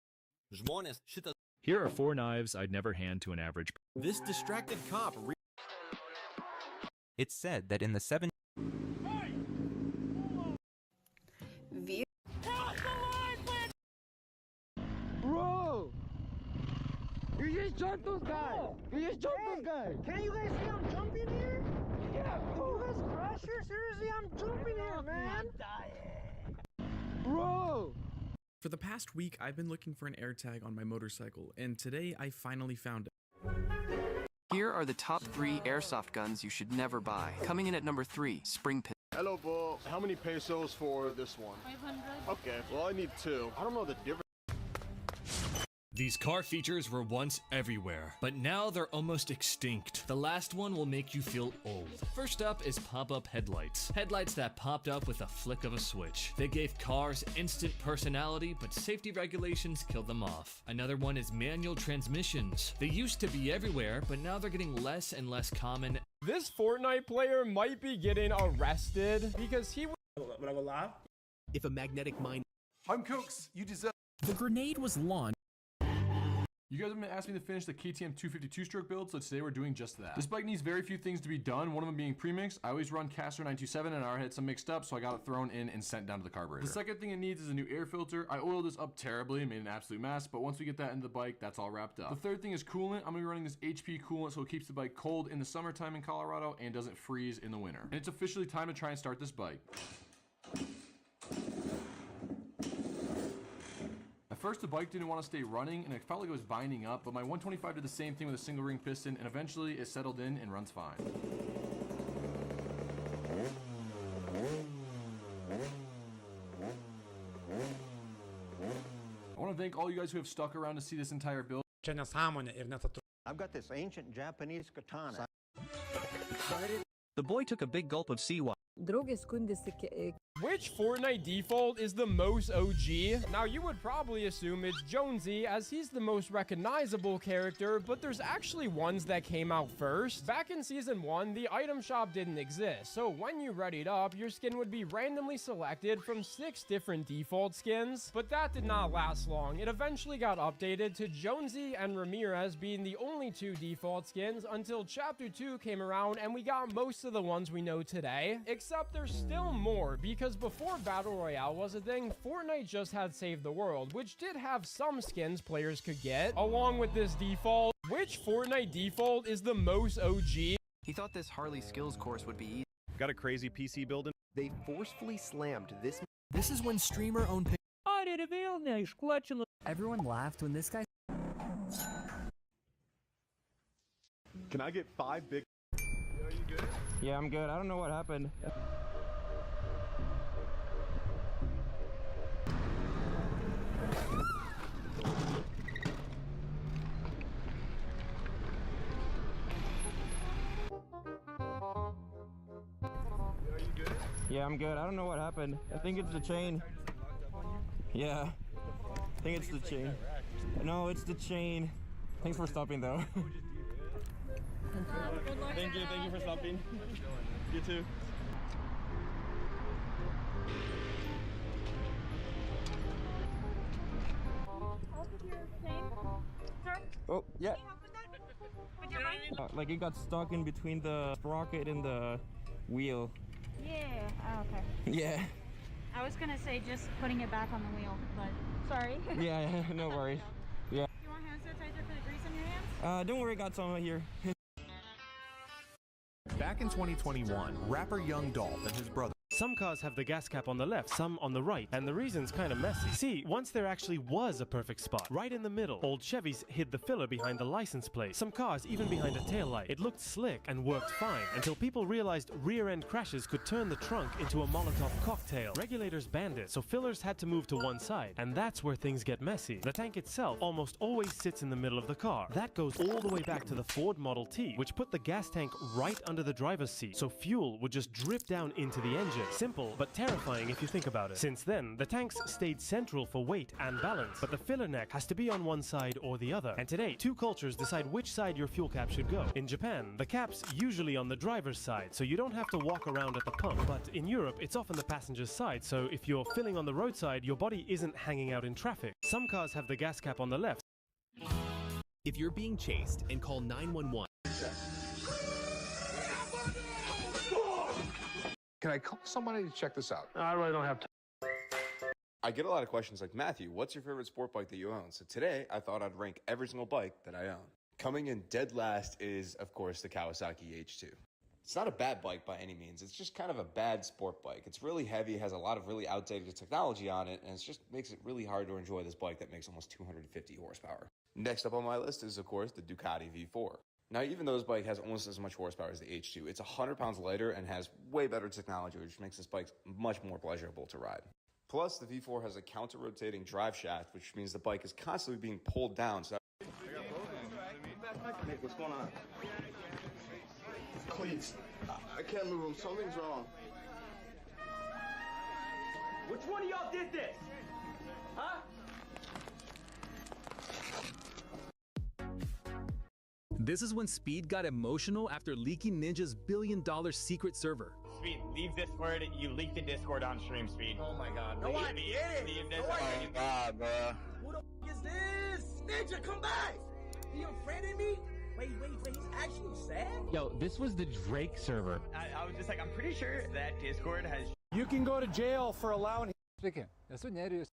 S25: Here are 4 knives I'd never hand to an average.
S22: This distracted cop.
S26: It's said that in the 70s.
S11: Bro! You just jumped those guys! You just jumped those guys!
S16: Can you guys see I'm jumping here? Yeah, bro. You guys crash here? Seriously, I'm jumping here, man.
S11: Bro!
S27: For the past week, I've been looking for an AirTag on my motorcycle, and today I finally found it.
S28: Here are the top 3 airsoft guns you should never buy. Coming in at number 3, Spring Pistol.
S4: Hello, Bull. How many pesos for this one?
S8: 500.
S4: Okay, well, I need 2. I don't know the difference.
S25: These car features were once everywhere, but now they're almost extinct. The last one will make you feel old. First up is pop-up headlights. Headlights that popped up with a flick of a switch. They gave cars instant personality, but safety regulations killed them off. Another one is manual transmissions. They used to be everywhere, but now they're getting less and less common.
S11: This Fortnite player might be getting arrested because he...
S29: When I go live?
S22: If a magnetic mine...
S10: I'm Cokes, you deserve...
S14: The grenade was launched.
S10: You guys have been asking me to finish the KTM 252 stroke build, so today we're doing just that. This bike needs very few things to be done, one of them being premixed. I always run Caster 927 and I had some mixed up, so I got it thrown in and sent down to the carburetor. The second thing it needs is a new air filter. I oiled this up terribly and made an absolute mess, but once we get that into the bike, that's all wrapped up. The third thing is coolant. I'm gonna be running this HP coolant so it keeps the bike cold in the summertime in Colorado and doesn't freeze in the winter. And it's officially time to try and start this bike. At first the bike didn't want to stay running and it felt like it was binding up, but my 125 did the same thing with a single ring piston and eventually it settled in and runs fine. I want to thank all you guys who have stuck around to see this entire build.
S30: I've got this ancient Japanese katana.
S26: The boy took a big gulp of seawater.
S11: Which Fortnite default is the most OG? Now you would probably assume it's Jonesy as he's the most recognizable character, but there's actually ones that came out first. Back in season 1, the item shop didn't exist, so when you readied up, your skin would be randomly selected from 6 different default skins, but that did not last long. It eventually got updated to Jonesy and Ramirez being the only 2 default skins until chapter 2 came around and we got most of the ones we know today, except there's still more because before Battle Royale was a thing, Fortnite just had Save the World, which did have some skins players could get. Along with this default, which Fortnite default is the most OG?
S28: He thought this Harley skills course would be easy.
S17: Got a crazy PC building?
S20: They forcefully slammed this.
S14: This is when streamer-owned
S12: Everyone laughed when this guy...
S17: Can I get 5 big...
S29: Yeah, I'm good. I don't know what happened. Yeah, I'm good. I don't know what happened. I think it's the chain. Yeah. I think it's the chain. No, it's the chain. Thanks for stopping though. Thank you for stopping. You too. Oh, yeah. Like it got stuck in between the sprocket and the wheel.
S1: Yeah. Oh, okay.
S29: Yeah.
S1: I was gonna say just putting it back on the wheel, but sorry.
S29: Yeah, no worries. Yeah.
S1: You want hand sanitizer for the grease on your hands?
S29: Don't worry, I got some here.
S2: Back in 2021, rapper Young Dolph and his brother.
S3: Some cars have the gas cap on the left, some on the right, and the reason's kind of messy. See, once there actually was a perfect spot, right in the middle. Old Chevys hid the filler behind the license plate. Some cars even behind a taillight. It looked slick and worked fine, until people realized rear-end crashes could turn the trunk into a Molotov cocktail. Regulators banned it, so fillers had to move to one side, and that's where things get messy. The tank itself almost always sits in the middle of the car. That goes all the way back to the Ford Model T, which put the gas tank right under the driver's seat, so fuel would just drip down into the engine. Simple, but terrifying if you think about it. Since then, the tanks stayed central for weight and balance, but the filler neck has to be on one side or the other. And today, two cultures decide which side your fuel cap should go. In Japan, the cap's usually on the driver's side, so you don't have to walk around at the pump. But in Europe, it's often the passenger's side, so if you're filling on the roadside, your body isn't hanging out in traffic. Some cars have the gas cap on the left.
S22: If you're being chased, and call 911.
S4: Can I call somebody to check this out?
S5: I really don't have time.
S6: I get a lot of questions like, Matthew, what's your favorite sport bike that you own? So today, I thought I'd rank every single bike that I own. Coming in dead last is, of course, the Kawasaki H2. It's not a bad bike by any means. It's just kind of a bad sport bike. It's really heavy, has a lot of really outdated technology on it, and it just makes it really hard to enjoy this bike that makes almost 250 horsepower. Next up on my list is, of course, the Ducati V4. Now, even though this bike has almost as much horsepower as the H2, it's 100 pounds lighter and has way better technology, which makes this bike much more pleasurable to ride. Plus, the V4 has a counter-rotating drive shaft, which means the bike is constantly being pulled down. So
S5: Nick, what's going on? Cleats. I can't move them. Something's wrong.
S7: Which one of y'all did this? Huh?
S9: This is when Speed got emotional after leaking Ninja's billion-dollar secret server.
S7: Speed, leave Discord. You leaked the Discord on stream, Speed. Oh my god.
S5: No, I did it.
S7: Leave this.
S5: Oh my god, bro.
S7: Who the f is this? Ninja, come back. He unfriended me? Wait, he's actually sad?
S9: Yo, this was the Drake server.
S7: I was just like, I'm pretty sure that Discord has...
S5: You can go to jail for allowing...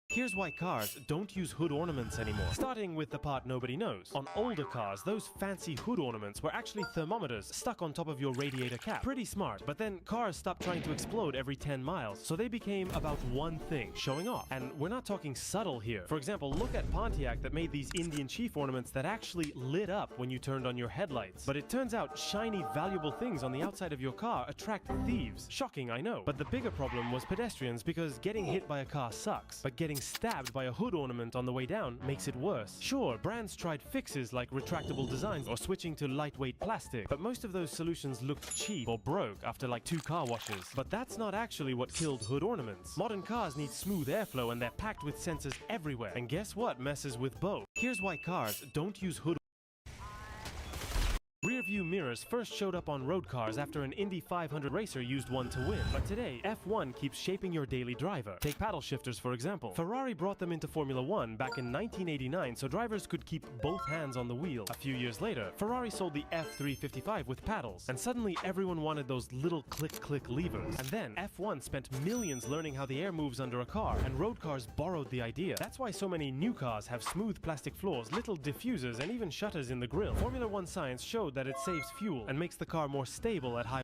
S3: Here's why cars don't use hood ornaments anymore. Starting with the part nobody knows. On older cars, those fancy hood ornaments were actually thermometers stuck on top of your radiator cap. Pretty smart, but then cars stopped trying to explode every 10 miles, so they became about one thing, showing off. And we're not talking subtle here. For example, look at Pontiac that made these Indian Chief ornaments that actually lit up when you turned on your headlights. But it turns out shiny, valuable things on the outside of your car attract thieves. Shocking, I know. But the bigger problem was pedestrians, because getting hit by a car sucks, but getting stabbed by a hood ornament on the way down makes it worse. Sure, brands tried fixes like retractable designs or switching to lightweight plastic, but most of those solutions looked cheap or broke after like 2 car washes. But that's not actually what killed hood ornaments. Modern cars need smooth airflow and they're packed with sensors everywhere. And guess what messes with both? Here's why cars don't use hood. Rear view mirrors first showed up on road cars after an Indy 500 racer used one to win. But today, F1 keeps shaping your daily driver. Take paddle shifters, for example. Ferrari brought them into Formula 1 back in 1989 so drivers could keep both hands on the wheel. A few years later, Ferrari sold the F355 with paddles, and suddenly everyone wanted those little click-click levers. And then, F1 spent millions learning how the air moves under a car, and road cars borrowed the idea. That's why so many new cars have smooth plastic floors, little diffusers, and even shutters in the grille. Formula 1 science showed that it saves fuel and makes the car more stable at high.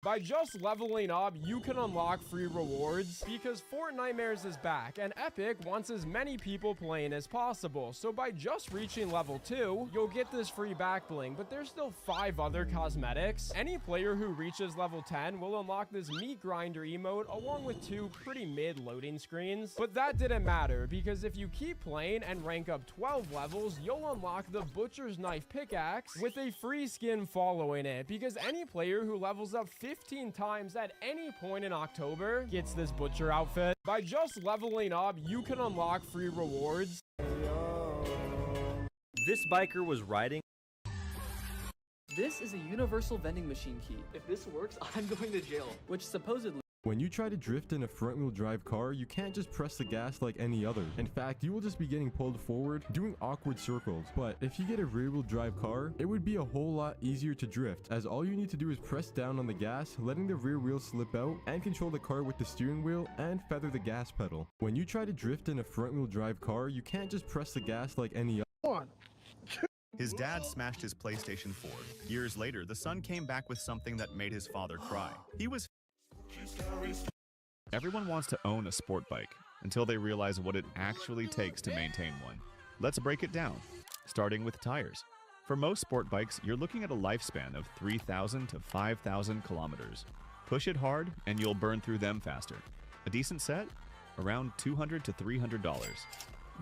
S11: By just leveling up, you can unlock free rewards because Fortnitemares is back and Epic wants as many people playing as possible. So by just reaching level 2, you'll get this free back bling, but there's still 5 other cosmetics. Any player who reaches level 10 will unlock this meat grinder emote along with 2 pretty mid loading screens. But that didn't matter because if you keep playing and rank up 12 levels, you'll unlock the Butcher's Knife pickaxe with a free skin following it, because any player who levels up 50 15 times at any point in October gets this butcher outfit. By just leveling up, you can unlock free rewards.
S8: This biker was riding.
S13: This is a universal vending machine key. If this works, I'm going to jail. Which supposedly...
S10: When you try to drift in a front-wheel drive car, you can't just press the gas like any other. In fact, you will just be getting pulled forward, doing awkward circles. But if you get a rear-wheel drive car, it would be a whole lot easier to drift, as all you need to do is press down on the gas, letting the rear wheel slip out, and control the car with the steering wheel and feather the gas pedal. When you try to drift in a front-wheel drive car, you can't just press the gas like any other.
S15: His dad smashed his PlayStation 4. Years later, the son came back with something that made his father cry. Everyone wants to own a sport bike until they realize what it actually takes to maintain one. Let's break it down, starting with tires. For most sport bikes, you're looking at a lifespan of 3,000 to 5,000 kilometers. Push it hard and you'll burn through them faster. A decent set? Around $200 to $300.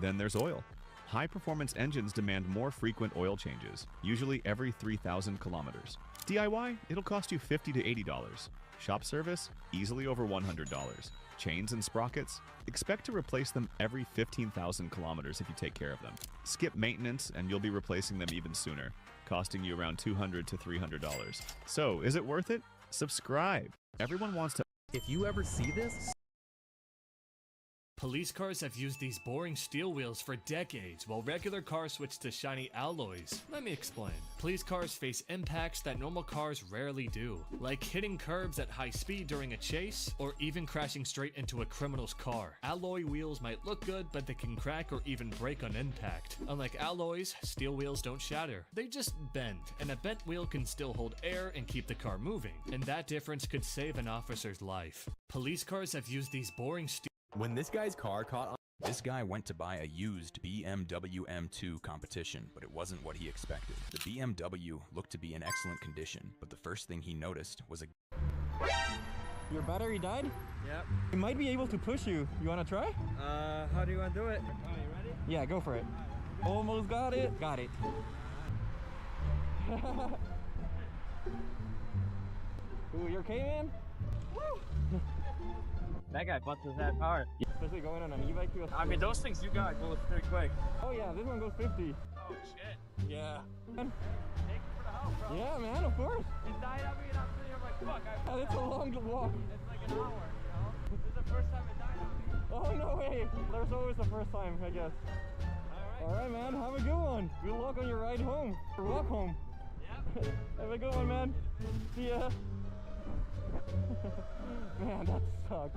S15: Then there's oil. High-performance engines demand more frequent oil changes, usually every 3,000 kilometers. DIY, it'll cost you $50 to $80. Shop service, easily over $100. Chains and sprockets, expect to replace them every 15,000 kilometers if you take care of them. Skip maintenance and you'll be replacing them even sooner, costing you around $200 to $300. So, is it worth it? Subscribe. Everyone wants to...
S25: If you ever see this... Police cars have used these boring steel wheels for decades, while regular cars switch to shiny alloys. Let me explain. Police cars face impacts that normal cars rarely do, like hitting curbs at high speed during a chase, or even crashing straight into a criminal's car. Alloy wheels might look good, but they can crack or even break on impact. Unlike alloys, steel wheels don't shatter. They just bend, and a bent wheel can still hold air and keep the car moving, and that difference could save an officer's life. Police cars have used these boring steel...
S16: When this guy's car caught on, this guy went to buy a used BMW M2 competition, but it wasn't what he expected. The BMW looked to be in excellent condition, but the first thing he noticed was a...
S29: Your battery died?
S13: Yep.
S29: It might be able to push you. You wanna try?
S13: How do you want to do it? Oh, you ready?
S29: Yeah, go for it. Almost got it. Got it. Ooh, you okay, man? Woo!
S13: That guy butts his head hard.
S29: Especially going on an e-bike too.
S13: I mean, those things you got go pretty quick.
S29: Oh yeah, this one goes 50.
S13: Oh shit.
S29: Yeah.
S13: Take it for the house, bro.
S29: Yeah, man, of course.
S13: He died on me and I'm sitting here like, fuck.
S29: Yeah, it's a long walk.
S13: It's like an hour, you know? This is the first time it died on me.
S29: Oh, no way. There's always the first time, I guess. Alright, man. Have a good one. Good luck on your ride home. Or walk home.
S13: Yep.
S29: Have a good one, man. See ya. Man, that sucked.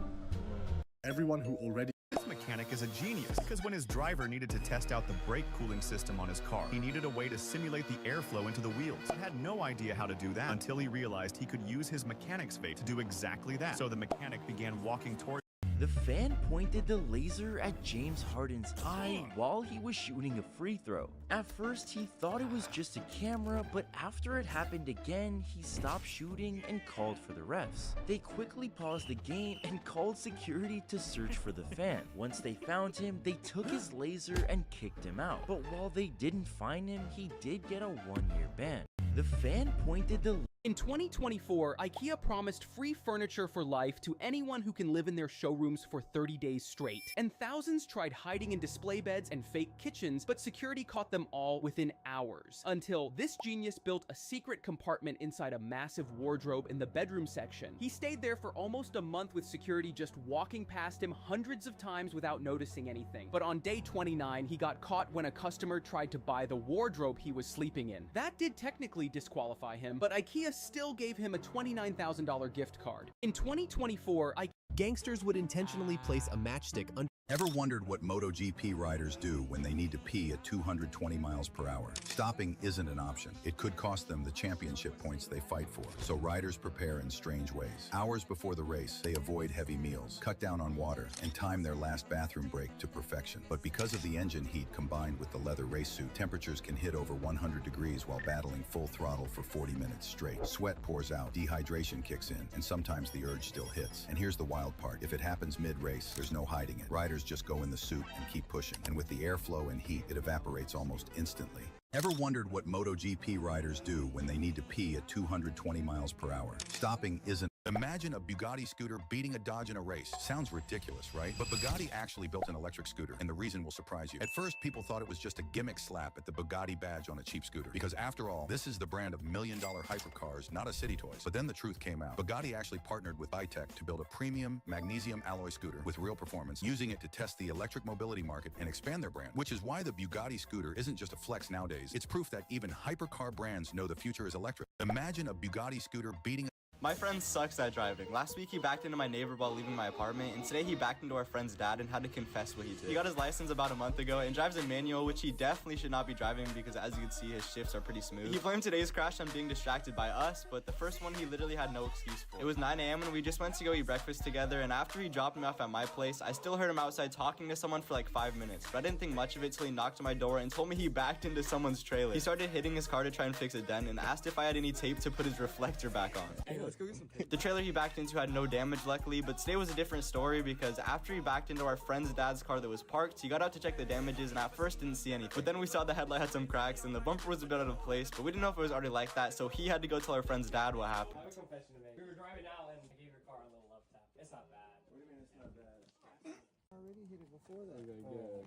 S15: Everyone who already... This mechanic is a genius, because when his driver needed to test out the brake cooling system on his car, he needed a way to simulate the airflow into the wheels. He had no idea how to do that until he realized he could use his mechanic's vape to do exactly that. So the mechanic began walking toward...
S18: The fan pointed the laser at James Harden's eye while he was shooting a free throw. At first, he thought it was just a camera, but after it happened again, he stopped shooting and called for the refs. They quickly paused the game and called security to search for the fan. Once they found him, they took his laser and kicked him out. But while they didn't find him, he did get a 1-year ban. The fan pointed the...
S19: In 2024, IKEA promised free furniture for life to anyone who can live in their showrooms for 30 days straight. And thousands tried hiding in display beds and fake kitchens, but security caught them all within hours. Until this genius built a secret compartment inside a massive wardrobe in the bedroom section. He stayed there for almost a month with security just walking past him hundreds of times without noticing anything. But on day 29, he got caught when a customer tried to buy the wardrobe he was sleeping in. That did technically disqualify him, but IKEA still gave him a $29,000 gift card. In 2024,
S21: gangsters would intentionally place a matchstick under...
S23: Ever wondered what MotoGP riders do when they need to pee at 220 miles per hour? Stopping isn't an option. It could cost them the championship points they fight for. So riders prepare in strange ways. Hours before the race, they avoid heavy meals, cut down on water, and time their last bathroom break to perfection. But because of the engine heat combined with the leather race suit, temperatures can hit over 100 degrees while battling full throttle for 40 minutes straight. Sweat pours out, dehydration kicks in, and sometimes the urge still hits. And here's the wild part. If it happens mid-race, there's no hiding it. Riders Others just go in the suit and keep pushing. And with the airflow and heat, it evaporates almost instantly. Ever wondered what MotoGP riders do when they need to pee at 220 miles per hour? Stopping isn't. Imagine a Bugatti scooter beating a Dodge in a race. Sounds ridiculous, right? But Bugatti actually built an electric scooter, and the reason will surprise you. At first, people thought it was just a gimmick slap at the Bugatti badge on a cheap scooter. Because after all, this is the brand of million-dollar hypercars, not a city toys. But then the truth came out. Bugatti actually partnered with Bitech to build a premium magnesium alloy scooter with real performance, using it to test the electric mobility market and expand their brand. Which is why the Bugatti scooter isn't just a flex nowadays. It's proof that even hypercar brands know the future is electric. Imagine a Bugatti scooter beating.
S8: My friend sucks at driving. Last week he backed into my neighbor while leaving my apartment, and today he backed into our friend's dad and had to confess what he did. He got his license about a month ago and drives a manual, which he definitely should not be driving because as you can see, his shifts are pretty smooth. He blamed today's crash on being distracted by us, but the first one he literally had no excuse for. It was 9 a.m. and we just went to go eat breakfast together, and after he dropped me off at my place, I still heard him outside talking to someone for like 5 minutes, but I didn't think much of it till he knocked on my door and told me he backed into someone's trailer. He started hitting his car to try and fix a dent and asked if I had any tape to put his reflector back on. Hey, let's go get some tape. The trailer he backed into had no damage luckily, but today was a different story because after he backed into our friend's dad's car that was parked, he got out to check the damages and at first didn't see anything. But then we saw the headlight had some cracks and the bumper was a bit out of place, but we didn't know if it was already like that, so he had to go tell our friend's dad what happened.
S11: I have a confession to make. We were driving out and I gave your car a little love tap. It's not bad. What do you mean it's not bad? I already hit it before that.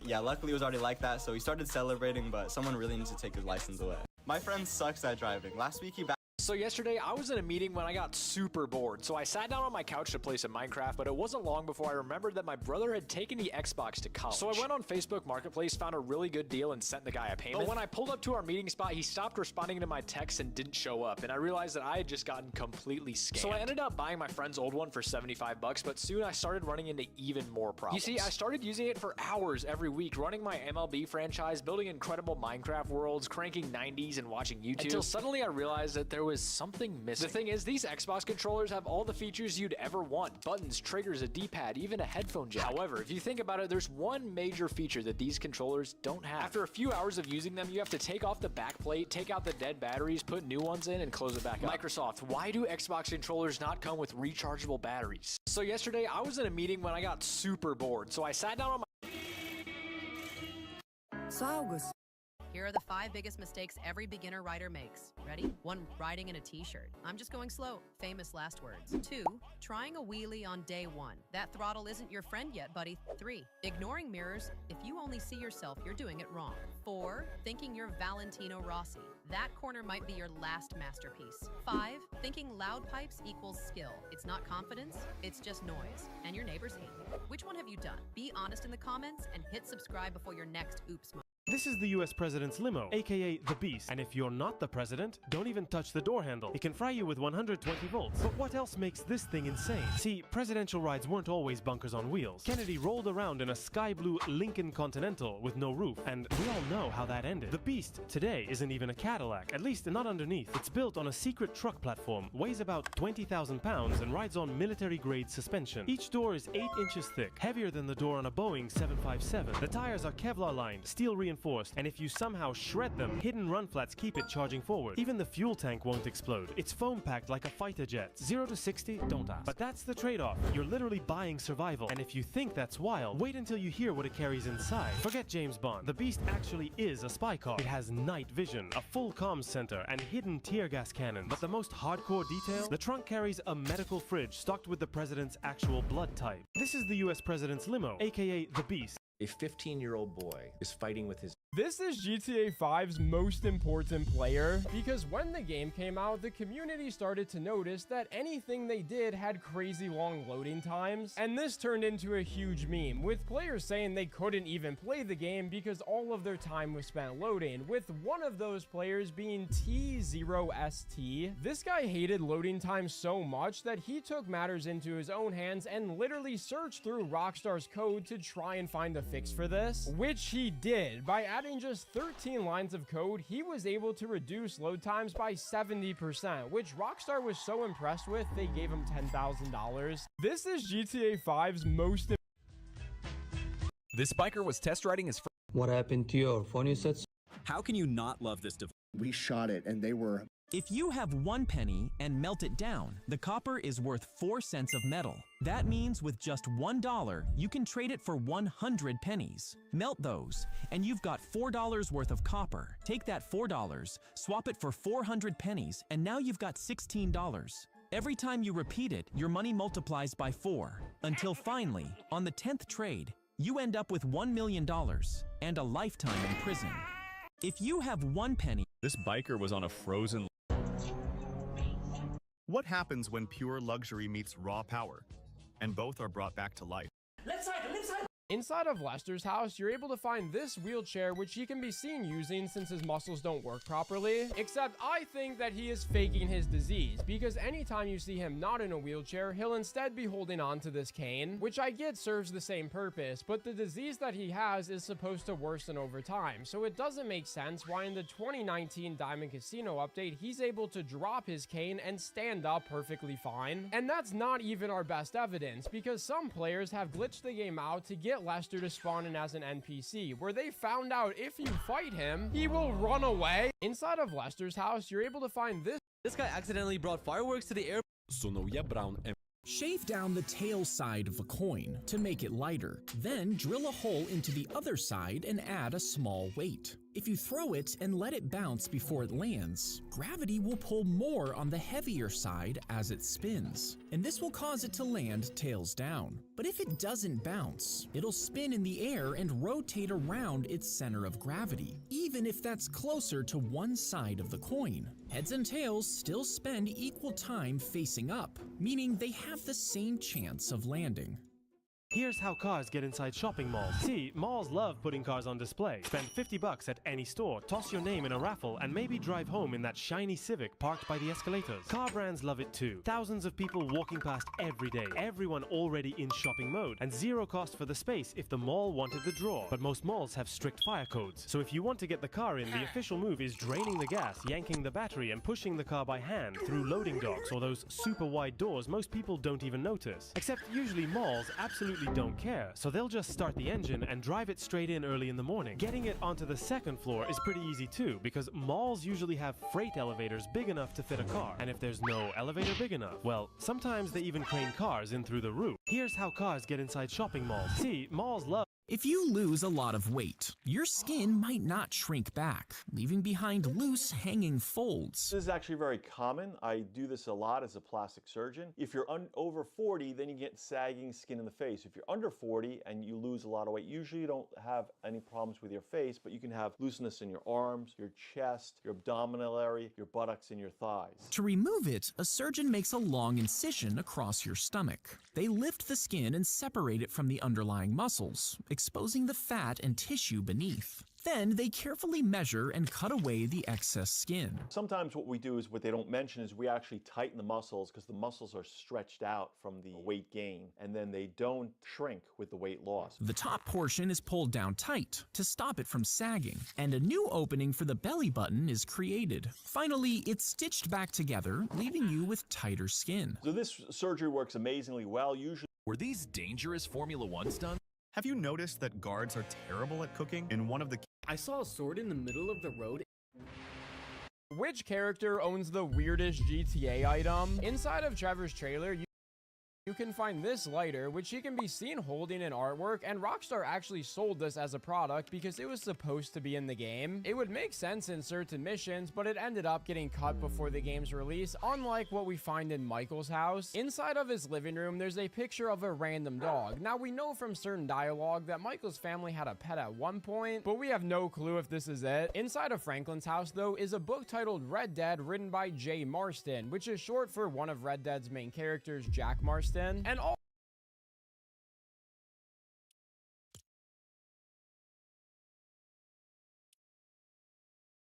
S8: Yeah, luckily it was already like that, so he started celebrating, but someone really needs to take his license away. My friend sucks at driving. Last week he backed.
S12: So yesterday, I was in a meeting when I got super bored, so I sat down on my couch to play some Minecraft, but it wasn't long before I remembered that my brother had taken the Xbox to college. So I went on Facebook Marketplace, found a really good deal, and sent the guy a payment. But when I pulled up to our meeting spot, he stopped responding to my texts and didn't show up, and I realized that I had just gotten completely scammed. So I ended up buying my friend's old one for 75 bucks, but soon I started running into even more problems. You see, I started using it for hours every week, running my MLB franchise, building incredible Minecraft worlds, cranking 90s, and watching YouTube. Until suddenly I realized that there was something missing. The thing is, these Xbox controllers have all the features you'd ever want. Buttons, triggers, a D-pad, even a headphone jack. However, if you think about it, there's one major feature that these controllers don't have. After a few hours of using them, you have to take off the back plate, take out the dead batteries, put new ones in, and close it back up. Microsoft, why do Xbox controllers not come with rechargeable batteries? So yesterday, I was in a meeting when I got super bored, so I sat down on my...
S14: Here are the 5 biggest mistakes every beginner rider makes. Ready? 1. Riding in a t-shirt. I'm just going slow. Famous last words. 2. Trying a wheelie on day 1. That throttle isn't your friend yet, buddy. 3. Ignoring mirrors. If you only see yourself, you're doing it wrong. 4. Thinking you're Valentino Rossi. That corner might be your last masterpiece. 5. Thinking loud pipes equals skill. It's not confidence, it's just noise. And your neighbors hate you. Which one have you done? Be honest in the comments and hit subscribe before your next oops moment.
S3: This is the US President's limo, aka the Beast. And if you're not the president, don't even touch the door handle. It can fry you with 120 volts. But what else makes this thing insane? See, presidential rides weren't always bunkers on wheels. Kennedy rolled around in a sky blue Lincoln Continental with no roof, and we all know how that ended. The Beast today isn't even a Cadillac, at least not underneath. It's built on a secret truck platform, weighs about 20,000 pounds, and rides on military-grade suspension. Each door is 8 inches thick, heavier than the door on a Boeing 757. The tires are Kevlar-lined, steel reinforced, and if you somehow shred them, hidden run flats keep it charging forward. Even the fuel tank won't explode. It's foam packed like a fighter jet. 0 to 60, don't ask. But that's the trade-off. You're literally buying survival. And if you think that's wild, wait until you hear what it carries inside. Forget James Bond. The Beast actually is a spy car. It has night vision, a full comms center, and hidden tear gas cannons. But the most hardcore detail? The trunk carries a medical fridge stocked with the president's actual blood type. This is the US President's limo, aka the Beast.
S17: A 15-year-old boy is fighting with his...
S11: This is GTA 5's most important player, because when the game came out, the community started to notice that anything they did had crazy long loading times, and this turned into a huge meme, with players saying they couldn't even play the game because all of their time was spent loading, with one of those players being T0ST. This guy hated loading time so much that he took matters into his own hands and literally searched through Rockstar's code to try and find a fix for this, which he did. By adding just 13 lines of code, he was able to reduce load times by 70%, which Rockstar was so impressed with, they gave him $10,000. This is GTA 5's most...
S20: This biker was test riding his...
S29: What happened to your phone, you said?
S20: How can you not love this device?
S5: We shot it and they were
S1: If you have 1 penny and melt it down, the copper is worth 4 cents of metal. That means with just $1, you can trade it for 100 pennies. Melt those, and you've got $4 worth of copper. Take that $4, swap it for 400 pennies, and now you've got $16. Every time you repeat it, your money multiplies by 4, until finally, on the 10th trade, you end up with $1 million and a lifetime in prison. If you have 1 penny...
S15: This biker was on a frozen... What happens when pure luxury meets raw power, and both are brought back to life?
S7: Left side, left side.
S11: Inside of Lester's house, you're able to find this wheelchair, which he can be seen using since his muscles don't work properly. Except I think that he is faking his disease, because anytime you see him not in a wheelchair, he'll instead be holding on to this cane, which I get serves the same purpose, but the disease that he has is supposed to worsen over time, so it doesn't make sense why in the 2019 Diamond Casino update, he's able to drop his cane and stand up perfectly fine. And that's not even our best evidence, because some players have glitched the game out to get Lester to spawn in as an NPC, where they found out if you fight him, he will run away. Inside of Lester's house, you're able to find this.
S2: This guy accidentally brought fireworks to the air.
S4: Shave down the tail side of a coin to make it lighter. Then drill a hole into the other side and add a small weight. If you throw it and let it bounce before it lands, gravity will pull more on the heavier side as it spins, and this will cause it to land tails down. But if it doesn't bounce, it'll spin in the air and rotate around its center of gravity, even if that's closer to one side of the coin. Heads and tails still spend equal time facing up, meaning they have the same chance of landing.
S3: Here's how cars get inside shopping malls. See, malls love putting cars on display. Spend $50 at any store, toss your name in a raffle, and maybe drive home in that shiny Civic parked by the escalators. Car brands love it too. Thousands of people walking past every day. Everyone already in shopping mode. And zero cost for the space if the mall wanted the draw. But most malls have strict fire codes. So if you want to get the car in, the official move is draining the gas, yanking the battery, and pushing the car by hand through loading docks or those super wide doors most people don't even notice. Except usually malls absolutely don't care, so they'll just start the engine and drive it straight in early in the morning. Getting it onto the second floor is pretty easy too, because malls usually have freight elevators big enough to fit a car, and if there's no elevator big enough, well, sometimes they even crane cars in through the roof. Here's how cars get inside shopping malls. See, malls love...
S4: If you lose a lot of weight, your skin might not shrink back, leaving behind loose, hanging folds.
S6: This is actually very common. I do this a lot as a plastic surgeon. If you're over 40, then you get sagging skin in the face. If you're under 40 and you lose a lot of weight, usually you don't have any problems with your face, but you can have looseness in your arms, your chest, your abdominal area, your buttocks, and your thighs.
S4: To remove it, a surgeon makes a long incision across your stomach. They lift the skin and separate it from the underlying muscles, exposing the fat and tissue beneath. Then they carefully measure and cut away the excess skin.
S6: Sometimes what we do is, what they don't mention is we actually tighten the muscles because the muscles are stretched out from the weight gain, and then they don't shrink with the weight loss.
S4: The top portion is pulled down tight to stop it from sagging, and a new opening for the belly button is created. Finally, it's stitched back together, leaving you with tighter skin.
S6: So this surgery works amazingly well. Usually,
S20: were these dangerous Formula 1 stunts?
S15: Have you noticed that guards are terrible at cooking? In one of the...
S2: I saw a sword in the middle of the road.
S11: Which character owns the weirdest GTA item? Inside of Trevor's trailer, you can find this lighter, which he can be seen holding in artwork, and Rockstar actually sold this as a product because it was supposed to be in the game. It would make sense in certain missions, but it ended up getting cut before the game's release, unlike what we find in Michael's house. Inside of his living room, there's a picture of a random dog. Now, we know from certain dialogue that Michael's family had a pet at one point, but we have no clue if this is it. Inside of Franklin's house, though, is a book titled Red Dead, written by Jay Marston, which is short for one of Red Dead's main characters, Jack Marston. And all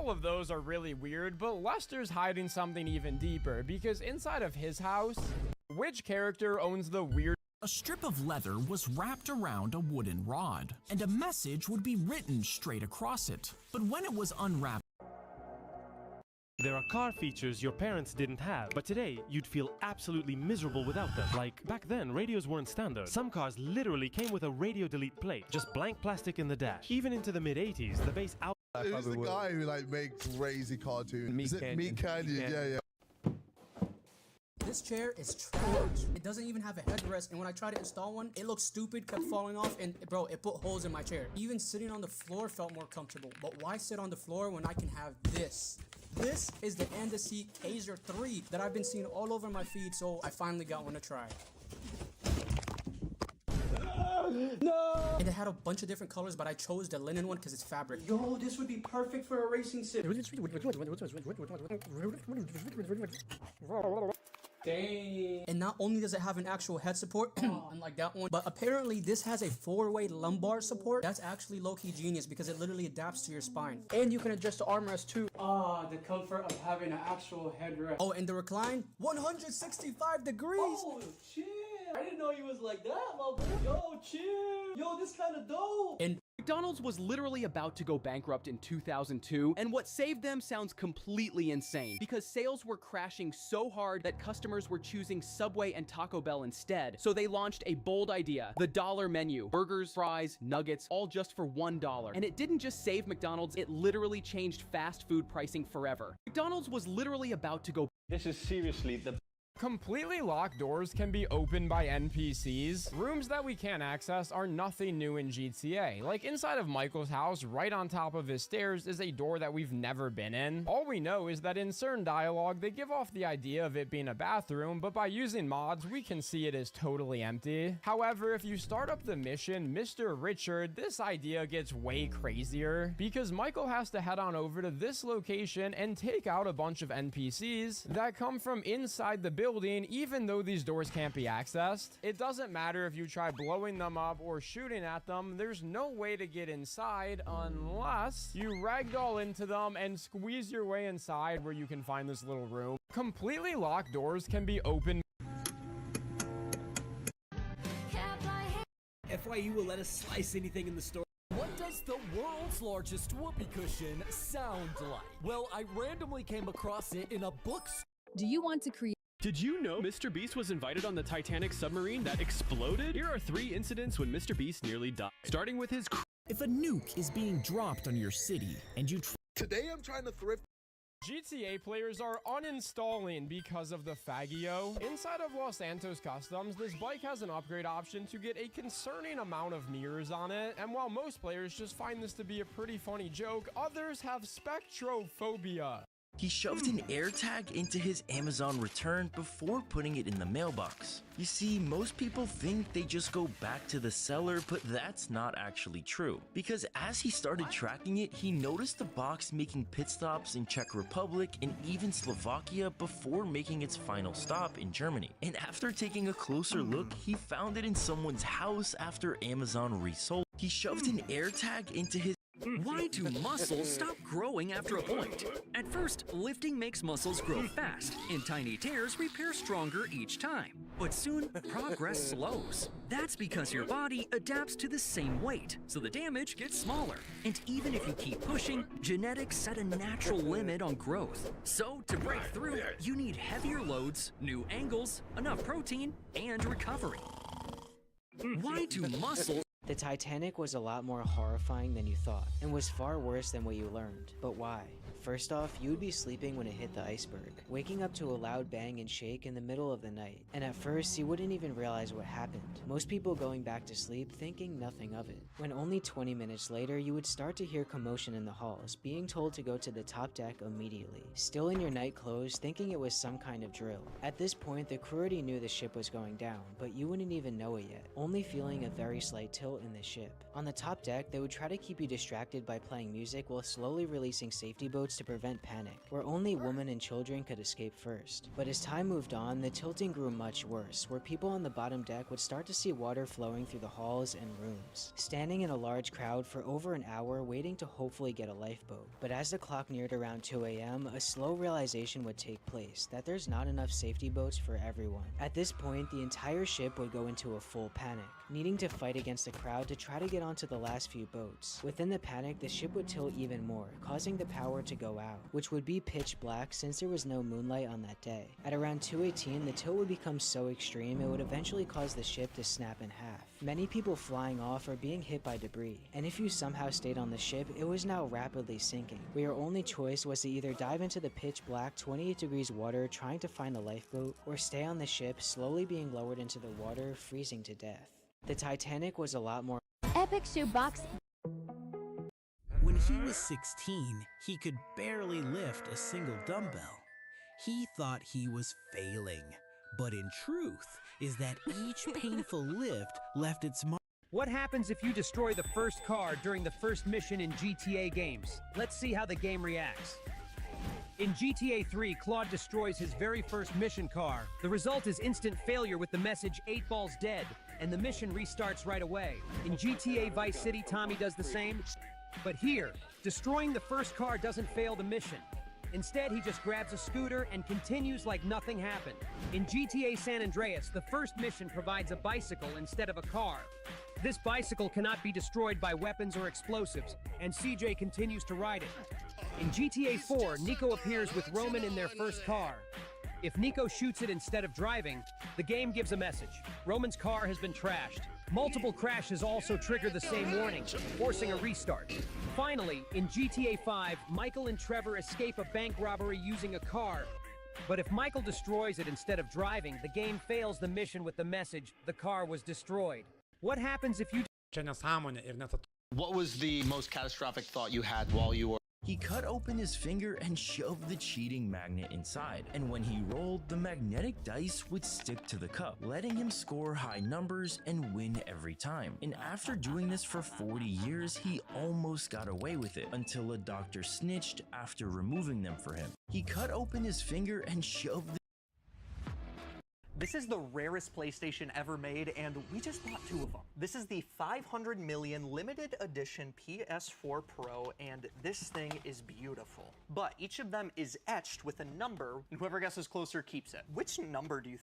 S11: of those are really weird, but Lester's hiding something even deeper, because inside of his house, which character owns the weird...
S4: A strip of leather was wrapped around a wooden rod, and a message would be written straight across it. But when it was unwrapped,
S3: there are car features your parents didn't have, but today you'd feel absolutely miserable without them. Like, back then, radios weren't standard. Some cars literally came with a radio delete plate, just blank plastic in the dash. Even into the mid-80s, the base out...
S9: I
S10: Who's
S9: probably
S10: the
S9: would.
S10: guy who like makes crazy cartoons? Is it
S9: Canyon.
S10: Meat Canyon? Yeah.
S16: This chair is trash. It doesn't even have a headrest, and when I tried to install one, it looked stupid, kept falling off, and bro, it put holes in my chair. Even sitting on the floor felt more comfortable. But why sit on the floor when I can have this? This is the Andaseat Kaiser 3 that I've been seeing all over my feed, so I finally got one to try. No! And it had a bunch of different colors, but I chose the linen one because it's fabric. Yo, this would be perfect for a racing sim. Dang. And not only does it have an actual head support, unlike that one, but apparently this has a 4-way lumbar support. That's actually low-key genius because it literally adapts to your spine. And you can adjust the armrest too. Ah, the comfort of having an actual headrest. Oh, and the recline, 165 degrees. Oh, chill. I didn't know he was like that, my boy. Yo, chill. Yo, this kind of dope. And
S19: McDonald's was literally about to go bankrupt in 2002, and what saved them sounds completely insane, because sales were crashing so hard that customers were choosing Subway and Taco Bell instead. So they launched a bold idea, the dollar menu. Burgers, fries, nuggets, all just for $1. And it didn't just save McDonald's, it literally changed fast food pricing forever. McDonald's was literally about to go.
S9: This is seriously the
S11: Completely locked doors can be opened by NPCs. Rooms that we can't access are nothing new in GTA. Like inside of Michael's house, right on top of his stairs is a door that we've never been in. All we know is that in certain dialogue, they give off the idea of it being a bathroom, but by using mods, we can see it is totally empty. However, if you start up the mission, Mr. Richard, this idea gets way crazier because Michael has to head on over to this location and take out a bunch of NPCs that come from inside the building, even though these doors can't be accessed. It doesn't matter if you try blowing them up or shooting at them, there's no way to get inside unless you ragdoll into them and squeeze your way inside where you can find this little room. Completely locked doors can be opened.
S22: FYU will let us slice anything in the store. What does the world's largest whoopee cushion sound like? Well, I randomly came across it in a bookstore.
S24: Do you want to create?
S25: Did you know Mr. Beast was invited on the Titanic submarine that exploded? Here are 3 incidents when Mr. Beast nearly died, starting with his
S4: If a nuke is being dropped on your city and you
S10: Today I'm trying to thrift.
S11: GTA players are uninstalling because of the Fagio. Inside of Los Santos Customs, this bike has an upgrade option to get a concerning amount of mirrors on it, and while most players just find this to be a pretty funny joke, others have spectrophobia.
S18: He shoved an AirTag into his Amazon return before putting it in the mailbox. You see, most people think they just go back to the seller, but that's not actually true. Because as he started tracking it, he noticed the box making pit stops in Czech Republic and even Slovakia before making its final stop in Germany. And after taking a closer look, he found it in someone's house after Amazon resold. He shoved an AirTag into his
S26: Why do muscles stop growing after a point? At first, lifting makes muscles grow fast, and tiny tears repair stronger each time. But soon, progress slows. That's because your body adapts to the same weight, so the damage gets smaller. And even if you keep pushing, genetics set a natural limit on growth. So to break through, you need heavier loads, new angles, enough protein, and recovery. Why do muscles...
S27: The Titanic was a lot more horrifying than you thought, and was far worse than what you learned. But why? First off, you would be sleeping when it hit the iceberg, waking up to a loud bang and shake in the middle of the night. And at first, you wouldn't even realize what happened. Most people going back to sleep thinking nothing of it. When only 20 minutes later, you would start to hear commotion in the halls, being told to go to the top deck immediately. Still in your night clothes, thinking it was some kind of drill. At this point, the crew already knew the ship was going down, but you wouldn't even know it yet, only feeling a very slight tilt in the ship. On the top deck, they would try to keep you distracted by playing music while slowly releasing safety boats to prevent panic, where only women and children could escape first. But as time moved on, the tilting grew much worse, where people on the bottom deck would start to see water flowing through the halls and rooms, standing in a large crowd for over an hour waiting to hopefully get a lifeboat. But as the clock neared around 2 AM, a slow realization would take place that there's not enough safety boats for everyone. At this point, the entire ship would go into a full panic, needing to fight against the crowd to try to get onto the last few boats. Within the panic, the ship would tilt even more, causing the power to go out, which would be pitch black since there was no moonlight on that day. At around 2:18, the tilt would become so extreme it would eventually cause the ship to snap in half. Many people flying off or being hit by debris, and if you somehow stayed on the ship, it was now rapidly sinking, where your only choice was to either dive into the pitch black 28 degrees water trying to find a lifeboat, or stay on the ship slowly being lowered into the water, freezing to death. The Titanic was a lot more
S8: Epic Shoebox.
S9: When he was 16, he could barely lift a single dumbbell. He thought he was failing, but in truth is that each painful lift left its mark.
S12: What happens if you destroy the first car during the first mission in GTA games? Let's see how the game reacts. In GTA 3, Claude destroys his very first mission car. The result is instant failure with the message 8 balls dead, and the mission restarts right away. In GTA Vice City, Tommy does the same. But here, destroying the first car doesn't fail the mission. Instead, he just grabs a scooter and continues like nothing happened. In GTA San Andreas, the first mission provides a bicycle instead of a car. This bicycle cannot be destroyed by weapons or explosives, and CJ continues to ride it. In GTA 4, Nico appears with Roman in their first car. If Nico shoots it instead of driving, the game gives a message. Roman's car has been trashed. Multiple crashes also trigger the same warning, forcing a restart. Finally, in GTA 5, Michael and Trevor escape a bank robbery using a car. But if Michael destroys it instead of driving, the game fails the mission with the message, the car was destroyed. What happens if you...
S13: What was the most catastrophic thought you had while you were...
S18: He cut open his finger and shoved the cheating magnet inside, and when he rolled, the magnetic dice would stick to the cup, letting him score high numbers and win every time. And after doing this for 40 years, he almost got away with it, until a doctor snitched after removing them for him. He cut open his finger and shoved the
S14: This is the rarest PlayStation ever made, and we just bought 2 of them. This is the 500 million limited edition PS4 Pro, and this thing is beautiful. But each of them is etched with a number, and whoever guesses closer keeps it. Which number do you think?